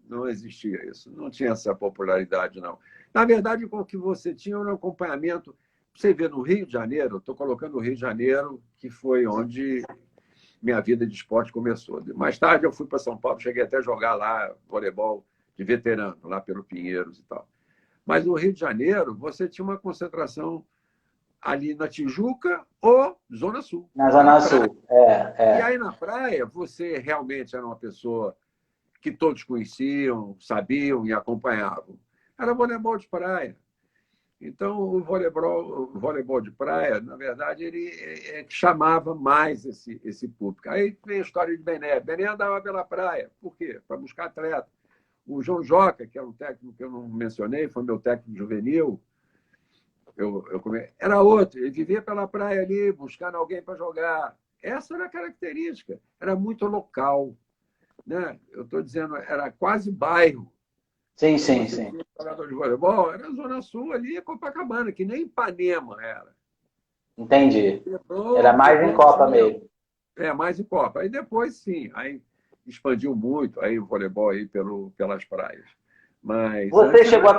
não existia isso, não tinha essa popularidade, não. Na verdade, o que você tinha era um acompanhamento. Você vê no Rio de Janeiro, estou colocando o Rio de Janeiro, que foi onde minha vida de esporte começou. Mais tarde eu fui para São Paulo, cheguei até a jogar lá voleibol de veterano, lá pelo Pinheiros e tal. Mas no Rio de Janeiro, você tinha uma concentração ali na Tijuca ou Zona Sul. Na Zona Sul, E aí na praia, você realmente era uma pessoa que todos conheciam, sabiam e acompanhavam. Era voleibol de praia. Então, o voleibol de praia, na verdade, ele chamava mais esse público. Aí vem a história de Bené. Bené andava pela praia. Por quê? Para buscar atleta. O João Joca, que é um técnico que eu não mencionei, foi meu técnico juvenil, era outro. Ele vivia pela praia ali, buscando alguém para jogar. Essa era a característica. Era muito local. Né? Eu estou dizendo, era quase bairro. Sim. O jogador de voleibol era a Zona Sul ali, Copacabana, que nem Ipanema era. Entendi. Era mais em Copa mesmo. Mais em Copa. Aí depois, sim, aí expandiu muito aí o voleibol aí pelas praias. Mas você chegou a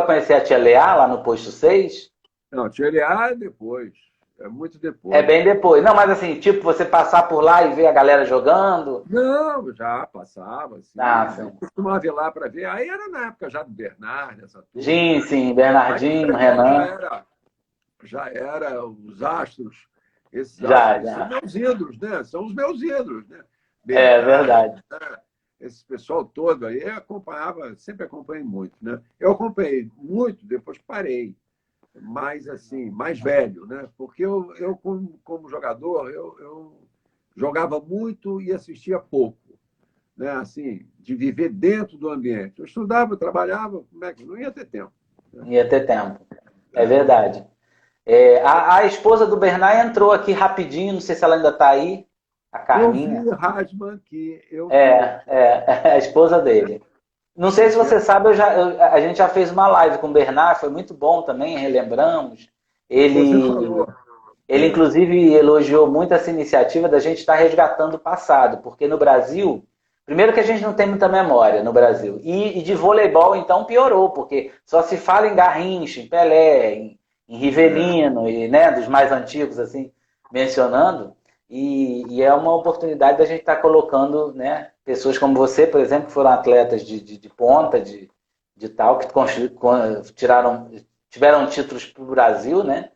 conhecer a Tia Leá lá no Posto 6? Não, Tia Leá é depois. É muito depois. É bem depois. Não, mas assim, tipo, você passar por lá e ver a galera jogando? Não, já passava. Assim, eu costumava ir lá para ver. Aí era na época já do Bernardo, essa turma. Sim, Bernardinho, Renan. Já era os astros. Esses astros são meus ídolos, né? São os meus ídolos, né? Verdade. Esse pessoal todo aí, sempre acompanhei muito, né? Eu acompanhei muito, depois parei. Mais assim, mais velho, né? Porque eu como jogador, eu jogava muito e assistia pouco, né? Assim, de viver dentro do ambiente. Eu estudava, trabalhava, como é que não ia ter tempo? Né? Ia ter tempo, é verdade. A esposa do Bernard entrou aqui rapidinho, não sei se ela ainda está aí, a Carminha. Eu vi Rasman, que a esposa dele. Não sei se você sabe, a gente já fez uma live com o Bernard, foi muito bom também, relembramos. Ele inclusive, elogiou muito essa iniciativa da gente estar resgatando o passado, porque no Brasil, primeiro que a gente não tem muita memória no Brasil, e de voleibol, então, piorou, porque só se fala em Garrincha, em Pelé, em Rivelino, e, né, dos mais antigos, assim, mencionando. E é uma oportunidade da gente estar colocando, né, pessoas como você, por exemplo, que foram atletas de ponta, de tal, que tiveram títulos para o Brasil, né?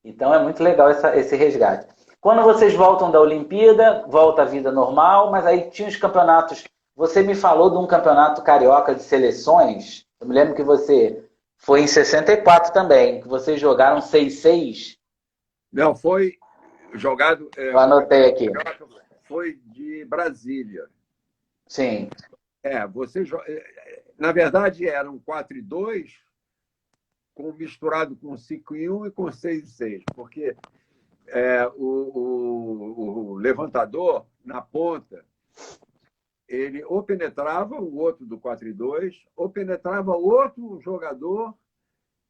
Então é muito legal esse resgate. Quando vocês voltam da Olimpíada, volta a vida normal, mas aí tinha os campeonatos. Você me falou de um campeonato carioca de seleções. Eu me lembro que você foi em 64 também, que vocês jogaram 6-6. Não, foi jogado. Eu anotei aqui. Foi de Brasília. Sim. Na verdade, eram 4-2 misturado com 5-1 e com 6-6, porque o levantador, na ponta, ele ou penetrava o outro do 4-2, ou penetrava outro jogador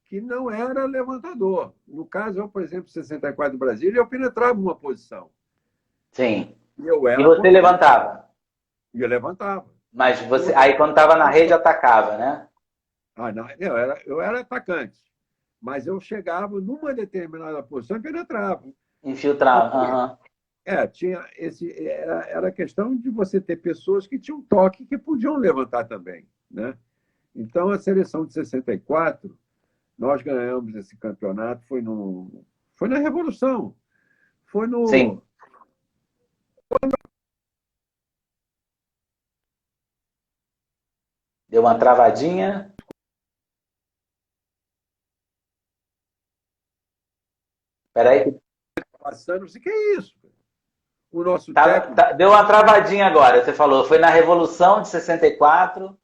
que não era levantador. No caso, eu, por exemplo, 64 do Brasil, eu penetrava uma posição. Sim. Eu E era você levantava? E eu levantava. Mas você, aí quando estava na rede, atacava, né? Não, eu era atacante, mas eu chegava numa determinada posição e penetrava. Infiltrava. Tinha era questão de você ter pessoas que tinham toque que podiam levantar também, né? Então, a seleção de 64, nós ganhamos esse campeonato, foi na Revolução. Foi no. Sim. Deu uma travadinha. Espera aí. Passando, o que é isso? O nosso técnico... Deu uma travadinha agora. Você falou, foi na Revolução de 64.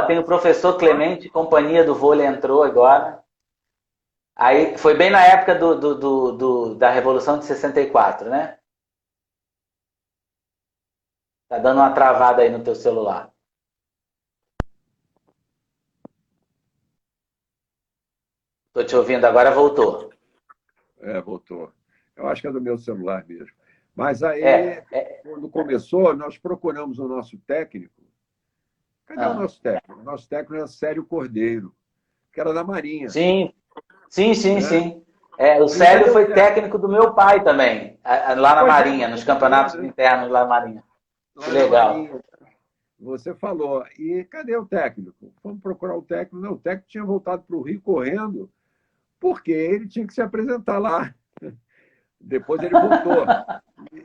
Tem o professor Clemente, companhia do vôlei, entrou agora. Aí foi bem na época da Revolução de 64, né? Tá dando uma travada aí no teu celular. Tô te ouvindo agora, voltou. Voltou. Eu acho que é do meu celular mesmo. Mas aí, quando começou, nós procuramos o nosso técnico. Cadê o nosso técnico? O nosso técnico era Célio Cordeiro, que era da Marinha. Sim. O Célio foi técnico do meu pai também, lá na Marinha, nos campeonatos internos lá na Marinha. Que legal. Você falou. E cadê o técnico? Vamos procurar o técnico. Não, o técnico tinha voltado para o Rio correndo, porque ele tinha que se apresentar lá. Depois ele voltou.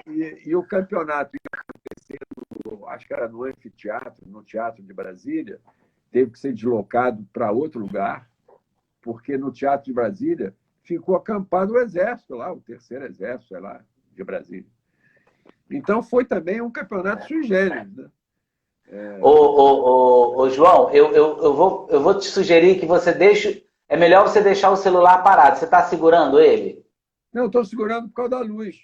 E o campeonato ia acontecendo, acho que era no anfiteatro, no Teatro de Brasília, teve que ser deslocado para outro lugar, porque no Teatro de Brasília ficou acampado o Exército lá, o Terceiro Exército, sei lá, de Brasília. Então foi também um campeonato sui generis, né? João, eu vou te sugerir que você deixe. É melhor você deixar o celular parado. Você está segurando ele? Não, estou segurando por causa da luz.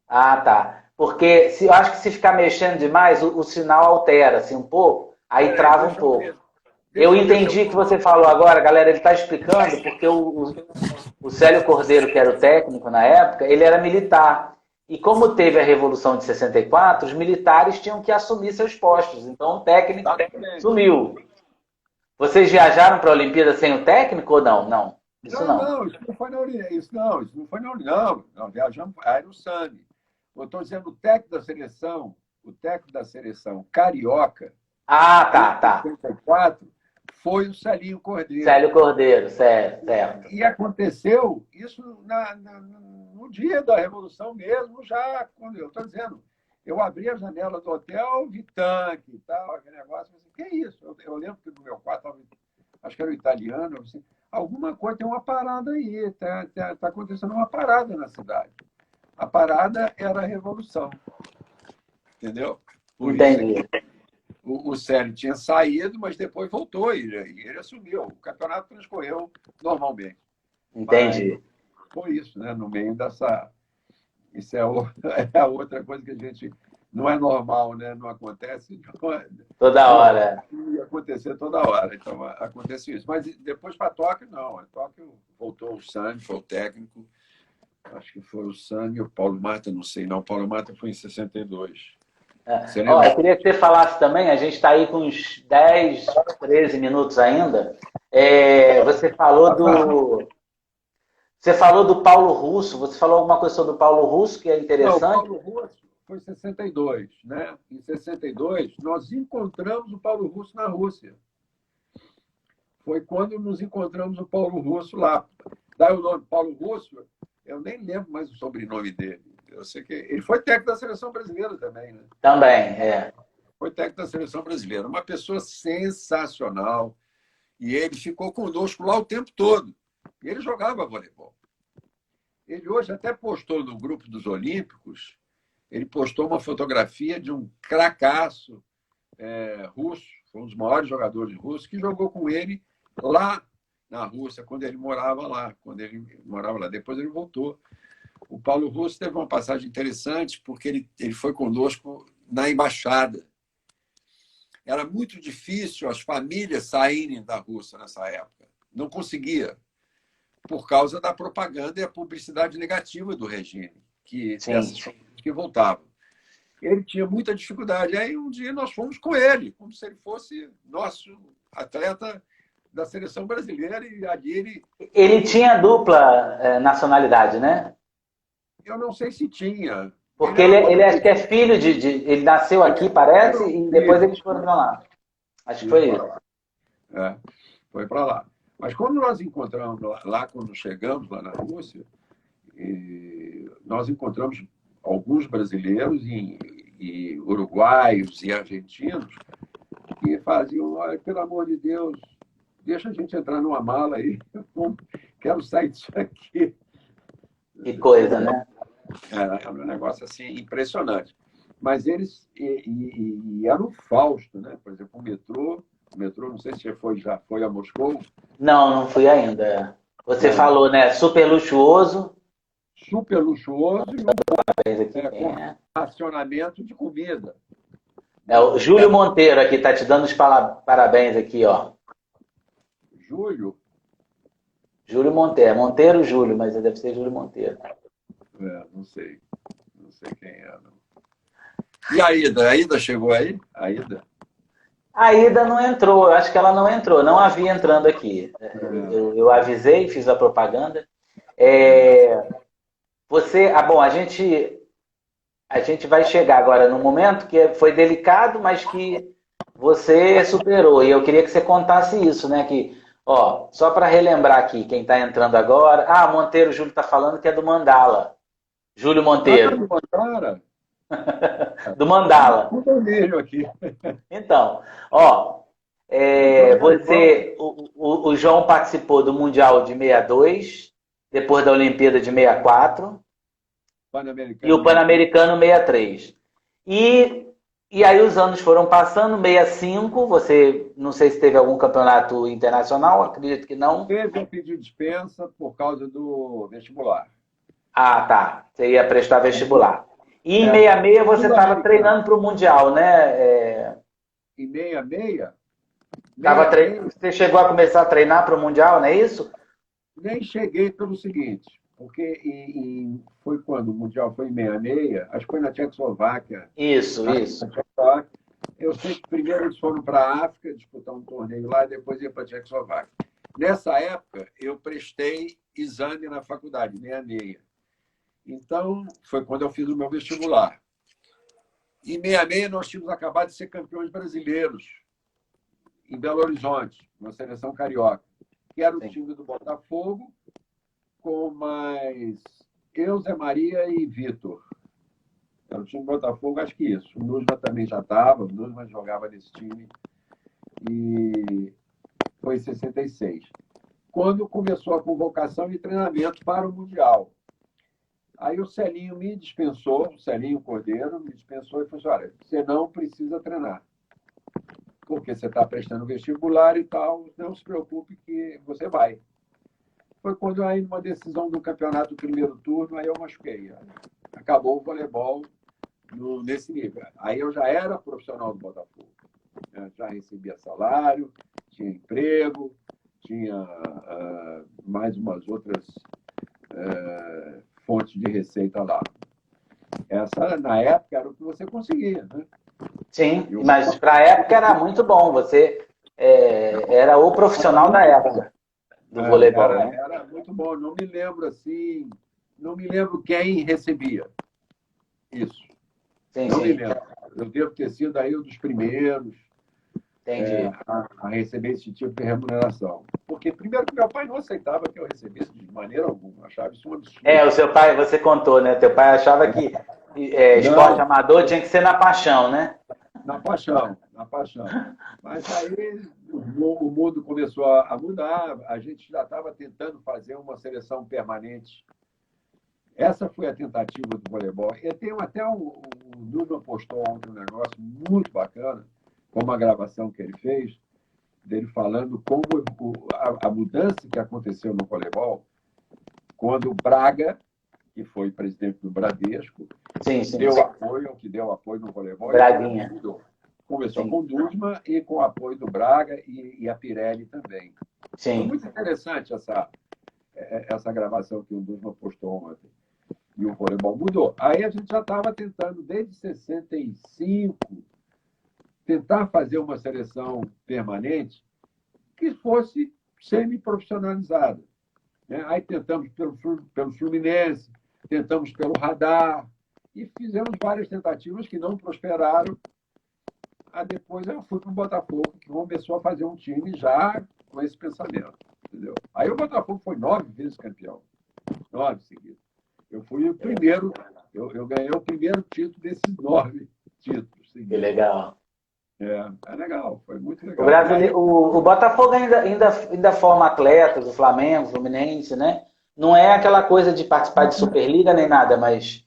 Ah, tá. Porque eu acho que se ficar mexendo demais, o sinal altera assim, um pouco, aí trava um pouco. Eu entendi o que você falou agora, galera. Ele está explicando porque o Célio Cordeiro, que era o técnico na época, ele era militar. E como teve a Revolução de 64, os militares tinham que assumir seus postos. Então o técnico sumiu. Vocês viajaram para a Olimpíada sem o técnico ou não? Não. Isso Isso não foi na Olimpíada. Isso não foi na Olimpíada. Não, viajamos, aí no SAMI. Eu estou dizendo o técnico da seleção carioca. Ah, tá. 64 foi o Celinho Cordeiro. Célio Cordeiro, certo. E aconteceu isso no dia da Revolução mesmo, já, quando eu estou dizendo, eu abri a janela do hotel, vi tanque e tal, aquele negócio, assim, que é isso? Eu lembro que no meu quarto, acho que era o italiano, assim, alguma coisa, tem uma parada aí, está acontecendo uma parada na cidade. A parada era a Revolução. Entendeu? Entendi. O Célio tinha saído, mas depois voltou e ele assumiu. O campeonato transcorreu normalmente. Entendi. Mas foi isso, né? No meio dessa... Isso é a outra coisa que a gente... Não é normal, né? Não acontece... Toda hora. Ia acontecer toda hora. Então, acontece isso. Mas depois para Tóquio, não. A Tóquio voltou o Sani, foi o técnico. Acho que foi o Sani e o Paulo Marta, não sei. Não, o Paulo Marta foi em 62. Eu queria que você falasse também, a gente está aí com uns 10, 13 minutos ainda. Você falou do Paulo Russo, você falou alguma coisa sobre o Paulo Russo que é interessante? Não, o Paulo Russo foi em 62, né? Em 62, nós encontramos o Paulo Russo na Rússia. Foi quando nos encontramos o Paulo Russo lá. Daí o nome Paulo Russo, eu nem lembro mais o sobrenome dele. Eu sei que ele foi técnico da seleção brasileira também, né? Também, Foi técnico da seleção brasileira. Uma pessoa sensacional. E ele ficou conosco lá o tempo todo. E ele jogava voleibol. Ele hoje até postou no grupo dos Olímpicos, ele postou uma fotografia de um cracaço russo, foi um dos maiores jogadores russos, que jogou com ele lá na Rússia quando ele morava lá. Depois ele voltou. O Paulo Russo teve uma passagem interessante porque ele foi conosco na embaixada. Era muito difícil as famílias saírem da Rússia nessa época. Não conseguia, por causa da propaganda e a publicidade negativa do regime, dessas famílias que voltavam. Ele tinha muita dificuldade. Aí um dia nós fomos com ele, como se ele fosse nosso atleta da seleção brasileira. E ali ele tinha dupla nacionalidade, né? Eu não sei se tinha. Porque ele acho que é filho ele nasceu aqui, parece, e depois eles foram para lá. Acho que foi isso. Foi para lá. Mas quando nós encontramos lá, quando chegamos lá na Rússia, nós encontramos alguns brasileiros e uruguaios e argentinos que faziam, olha, pelo amor de Deus, deixa a gente entrar numa mala aí, eu quero sair disso aqui. Que coisa, né? Era um negócio assim impressionante. Mas eles eram o Fausto, né? Por exemplo, o metrô, não sei se você já foi a Moscou. Não fui ainda. Você falou, né? Super luxuoso. Super luxuoso com racionamento de comida. O Júlio Monteiro aqui está te dando os parabéns aqui, ó. Júlio Monteiro. Monteiro Júlio, mas deve ser Júlio Monteiro. Não sei. Não sei quem é, não. E a Ida? A Ida chegou aí? A Ida? A Ida não entrou, eu acho que ela não entrou, não havia entrando aqui. Eu avisei, fiz a propaganda. Bom, a gente vai chegar agora num momento que foi delicado, mas que você superou. E eu queria que você contasse isso, né? Que, só para relembrar aqui, quem está entrando agora. Monteiro, o Júlio está falando que é do Mandala. Júlio Monteiro. Do Mandala. Aqui. Então, o João participou do Mundial de 62, depois da Olimpíada de 64 e o Pan-Americano 63. E aí os anos foram passando, 65, você não sei se teve algum campeonato internacional, acredito que não. Teve um pedido de dispensa por causa do vestibular. Tá. Você ia prestar vestibular. E em 66 você estava treinando para o Mundial, né? Em 66? Você chegou a começar a treinar para o Mundial, não é isso? Nem cheguei pelo seguinte, porque foi quando o Mundial foi em 66, acho que foi na Tchecoslováquia. Isso. Eu sei que primeiro eles foram para a África disputar um torneio lá e depois ia para a Tchecoslováquia. Nessa época, eu prestei exame na faculdade, 66. Então, foi quando eu fiz o meu vestibular. Em 66, nós tínhamos acabado de ser campeões brasileiros em Belo Horizonte, na seleção carioca, que era o time do Botafogo, com mais eu, Zé Maria e Vitor. Era o time do Botafogo, acho que isso. O Nusma também já estava, o Nusma jogava nesse time. E foi em 66. Quando começou a convocação e treinamento para o Mundial. Aí o Celinho me dispensou, o Celinho Cordeiro me dispensou e falou assim, olha, você não precisa treinar, porque você está prestando vestibular e tal, não se preocupe que você vai. Foi quando aí, numa decisão do campeonato do primeiro turno, aí eu machuquei. Acabou o voleibol nesse nível. Aí eu já era profissional do Botafogo. Eu já recebia salário, tinha emprego, tinha mais umas outras fontes de receita lá. Essa, na época, era o que você conseguia, né? Sim, mas para a época era muito bom. Você era o profissional da época do voleibol. Era muito bom. Não me lembro quem recebia isso. Não me lembro. Eu devo ter sido aí um dos primeiros a receber esse tipo de remuneração. Porque, primeiro, que meu pai não aceitava que eu recebesse de maneira alguma. Achava isso um absurdo. O seu pai, você contou, né? Teu pai achava que esporte amador tinha que ser na paixão, né? Na paixão. Mas aí o mundo começou a mudar, a gente já estava tentando fazer uma seleção permanente. Essa foi a tentativa do voleibol. E tem até o Nuno postou ontem um negócio muito bacana, com uma gravação que ele fez, dele falando como a mudança que aconteceu no voleibol quando o Braga, que foi presidente do Bradesco, Sim, sim. que deu apoio no voleibol. Braguinha. Começou Sim. com o Dusma e com o apoio do Braga e a Pirelli também. Sim. Foi muito interessante essa gravação que o Dusma postou ontem. E o voleibol mudou. Aí a gente já estava tentando, desde 65, tentar fazer uma seleção permanente que fosse semi-profissionalizada. Né? Aí tentamos pelo Fluminense, tentamos pelo Radar, e fizemos várias tentativas que não prosperaram. Aí depois eu fui para o Botafogo, que começou a fazer um time já com esse pensamento. Entendeu? Aí o Botafogo foi 9 vezes campeão. 9 seguidos. Eu fui o primeiro, eu ganhei o primeiro título desses 9 títulos seguidos. Que legal. É legal, foi muito legal. O Botafogo ainda forma atletas, o Flamengo, o Fluminense, né? Não é aquela coisa de participar de Superliga nem nada, mas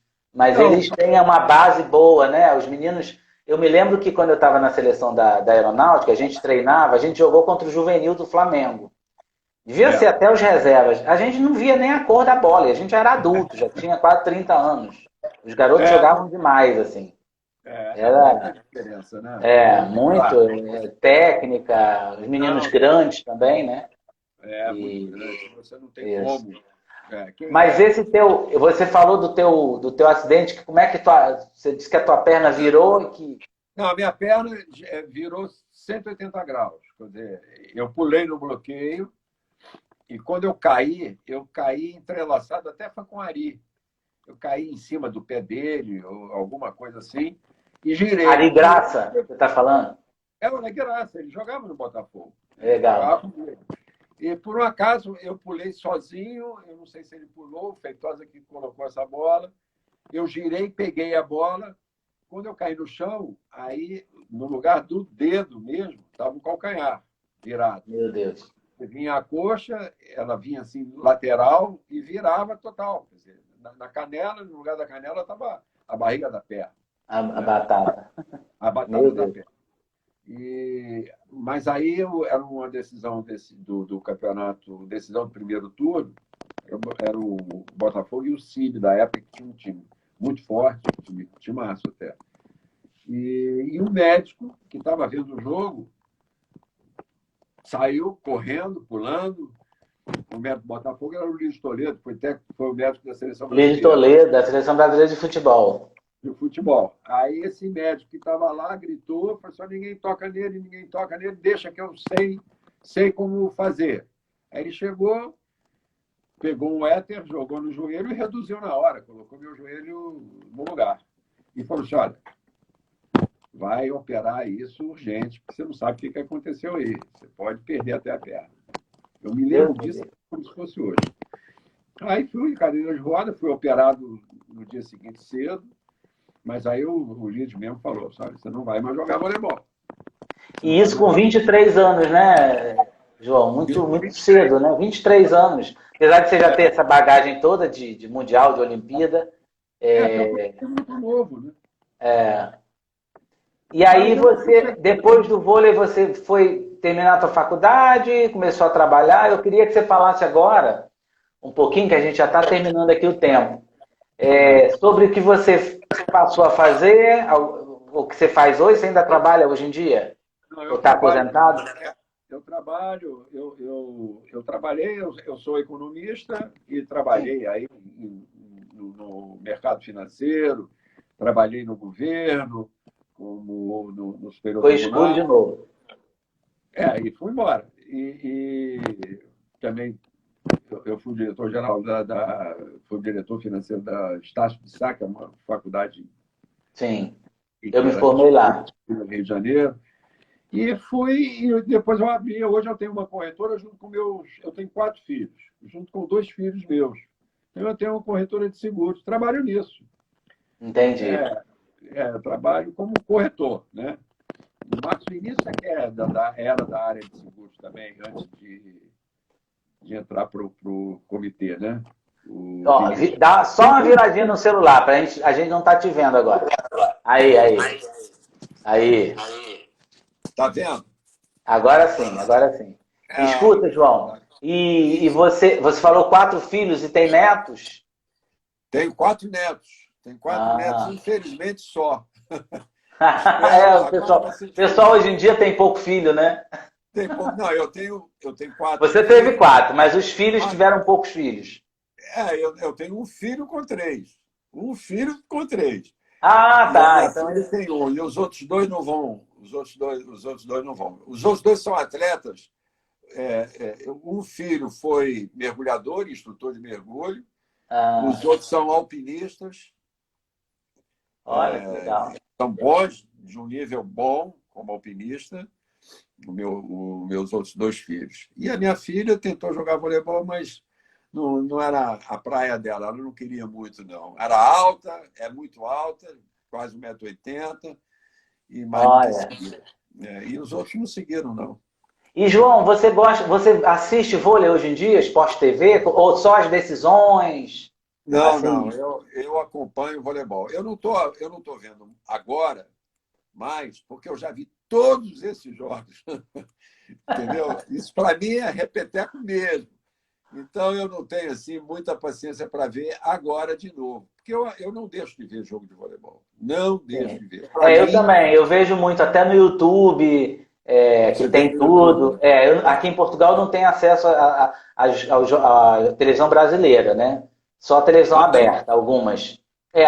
eles têm uma base boa, né? Os meninos. Eu me lembro que quando eu estava na seleção da Aeronáutica, a gente treinava, a gente jogou contra o Juvenil do Flamengo. Devia ser até os reservas. A gente não via nem a cor da bola, e a gente era adulto, já tinha quase 30 anos. Os garotos jogavam demais, assim. Era muita diferença, né? Muito técnica, os meninos grandes também, né? Muito grande, você não tem como. Mas esse você falou do teu acidente, que como é que você disse que a tua perna virou e que... Não, a minha perna virou 180 graus. Quer dizer, eu pulei no bloqueio e quando eu caí entrelaçado, até foi com o Ari. Eu caí em cima do pé dele, ou alguma coisa assim, e girei. Ari Graça, você está falando? Era o Ari Graça, ele jogava no Botafogo. Legal. E por um acaso eu pulei sozinho, eu não sei se ele pulou, o Feitosa que colocou essa bola. Eu girei, peguei a bola. Quando eu caí no chão, aí no lugar do dedo mesmo, estava o calcanhar virado. Meu Deus. Vinha a coxa, ela vinha assim lateral e virava total. Quer dizer, na canela, no lugar da canela, estava a barriga da perna. A batata. A batata da perna. Mas aí era uma decisão do campeonato, decisão do primeiro turno, era o Botafogo e o CIB da época, que tinha um time muito forte, um timaço até. E o médico, que estava vendo o jogo, saiu correndo, pulando. O médico do Botafogo era o Luiz Toledo, foi o médico da seleção brasileira. Luiz Toledo, da Seleção Brasileira de Futebol. De futebol. Aí esse médico que estava lá gritou, falou assim, ninguém toca nele, deixa que eu sei como fazer. Aí ele chegou, pegou um éter, jogou no joelho e reduziu na hora, colocou meu joelho no lugar. E falou assim, olha, vai operar isso urgente, porque você não sabe o que aconteceu aí. Você pode perder até a perna. Eu me lembro disso como se fosse hoje. Aí fui em cadeira de roda, fui operado no dia seguinte cedo, mas aí o Lides mesmo falou, sabe, você não vai mais jogar voleibol. E isso com 23 anos, né, João? Muito cedo, né? 23 anos. Apesar de você já ter essa bagagem toda de Mundial, de Olimpíada. É muito novo, né? E aí você, depois do vôlei, você foi terminar a sua faculdade, começou a trabalhar. Eu queria que você falasse agora, um pouquinho, que a gente já está terminando aqui o tempo, sobre o que você passou a fazer, o que você faz hoje. Você ainda trabalha hoje em dia? Ou está aposentado? Eu trabalho, eu trabalhei, eu sou economista e trabalhei aí no mercado financeiro, trabalhei no governo, como no Superior Foi escuro de novo. E fui embora. E também eu fui diretor-geral fui diretor financeiro da Estácio de Sá, que é uma faculdade. Sim, eu me formei lá. No Rio de Janeiro. E depois eu abri, hoje eu tenho uma corretora junto com eu tenho 4 filhos, junto com 2 filhos meus. Então eu tenho uma corretora de seguros, trabalho nisso. Entendi. Eu trabalho como corretor, né? O Marcos Vinícius era da área de seguros também, antes de entrar para o comitê, né? Dá só uma viradinha no celular, a gente não está te vendo agora. Aí. Tá vendo? Agora sim, agora sim. Escuta, João, e você falou 4 filhos e tem netos? Tenho 4 netos. Tenho 4 netos, Ah. infelizmente só. É, Espero, o agora pessoal, vai ser pessoal diferente. hoje em dia tem pouco filho, né? Tem pouco, não, eu tenho 4 Você teve filhos, 4, mas os filhos mas tiveram poucos filhos. eu tenho um filho com 3. Um filho com 3. Ah, E a tá. minha Então filha eles. tem um. E os outros dois não vão. Os outros dois não vão. Os outros dois são atletas. Um filho foi mergulhador, instrutor de mergulho. Ah, Os outros são alpinistas. olha que legal. São bons, de um nível bom, como alpinista. Os meus outros 2 filhos. E a minha filha tentou jogar voleibol, mas não era a praia dela. Ela não queria muito, não. Era alta, é muito alta, quase 1,80 m, mas não quis Olha. seguir. E os outros não seguiram, não. E João, você assiste vôlei hoje em dia, Sport TV, ou só as decisões? Não, não, Assim. eu acompanho o voleibol. Eu não tô vendo agora mais, porque eu já vi todos esses jogos. Entendeu? Isso para mim é repeteco mesmo. Então eu não tenho assim muita paciência para ver agora de novo, porque eu não deixo de ver jogo de voleibol. Não deixo Sim. de ver. Para Eu mim, também. Eu vejo muito até no YouTube, que você vê tem no YouTube. tudo. Aqui em Portugal não tem acesso à televisão brasileira, né? Só a televisão Ah, não? aberta, algumas.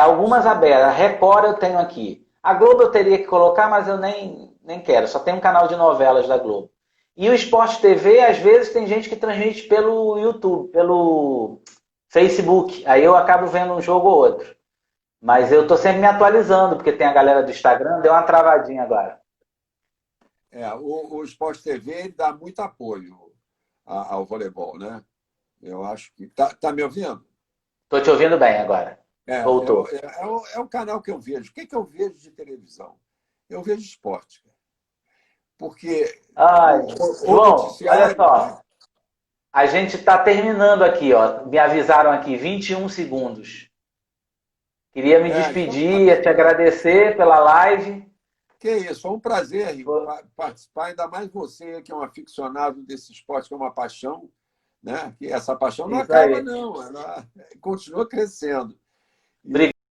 Algumas abertas. A Record eu tenho aqui. A Globo eu teria que colocar, mas eu nem quero. Só tem um canal de novelas da Globo. E o Sport TV, às vezes, tem gente que transmite pelo YouTube, pelo Facebook. Aí eu acabo vendo um jogo ou outro. Mas eu tô sempre me atualizando, porque tem a galera do Instagram, deu uma travadinha agora. O Sport TV ele dá muito apoio ao voleibol, né? Eu acho que. Tá me ouvindo? Tô te ouvindo bem agora. Voltou. É o canal que eu vejo. O que eu vejo de televisão? Eu vejo esporte. Porque Ai, o João, olha noticiário, né? só. A gente está terminando aqui, ó. Me avisaram aqui, 21 segundos. Queria me Então tá despedir, te terminando. agradecer pela live. Que isso, foi um prazer, Rigo, participar, ainda mais você, que é um aficionado desse esporte, que é uma paixão, né? Que essa paixão não Isso acaba, aí. não, ela continua crescendo. E Obrigado.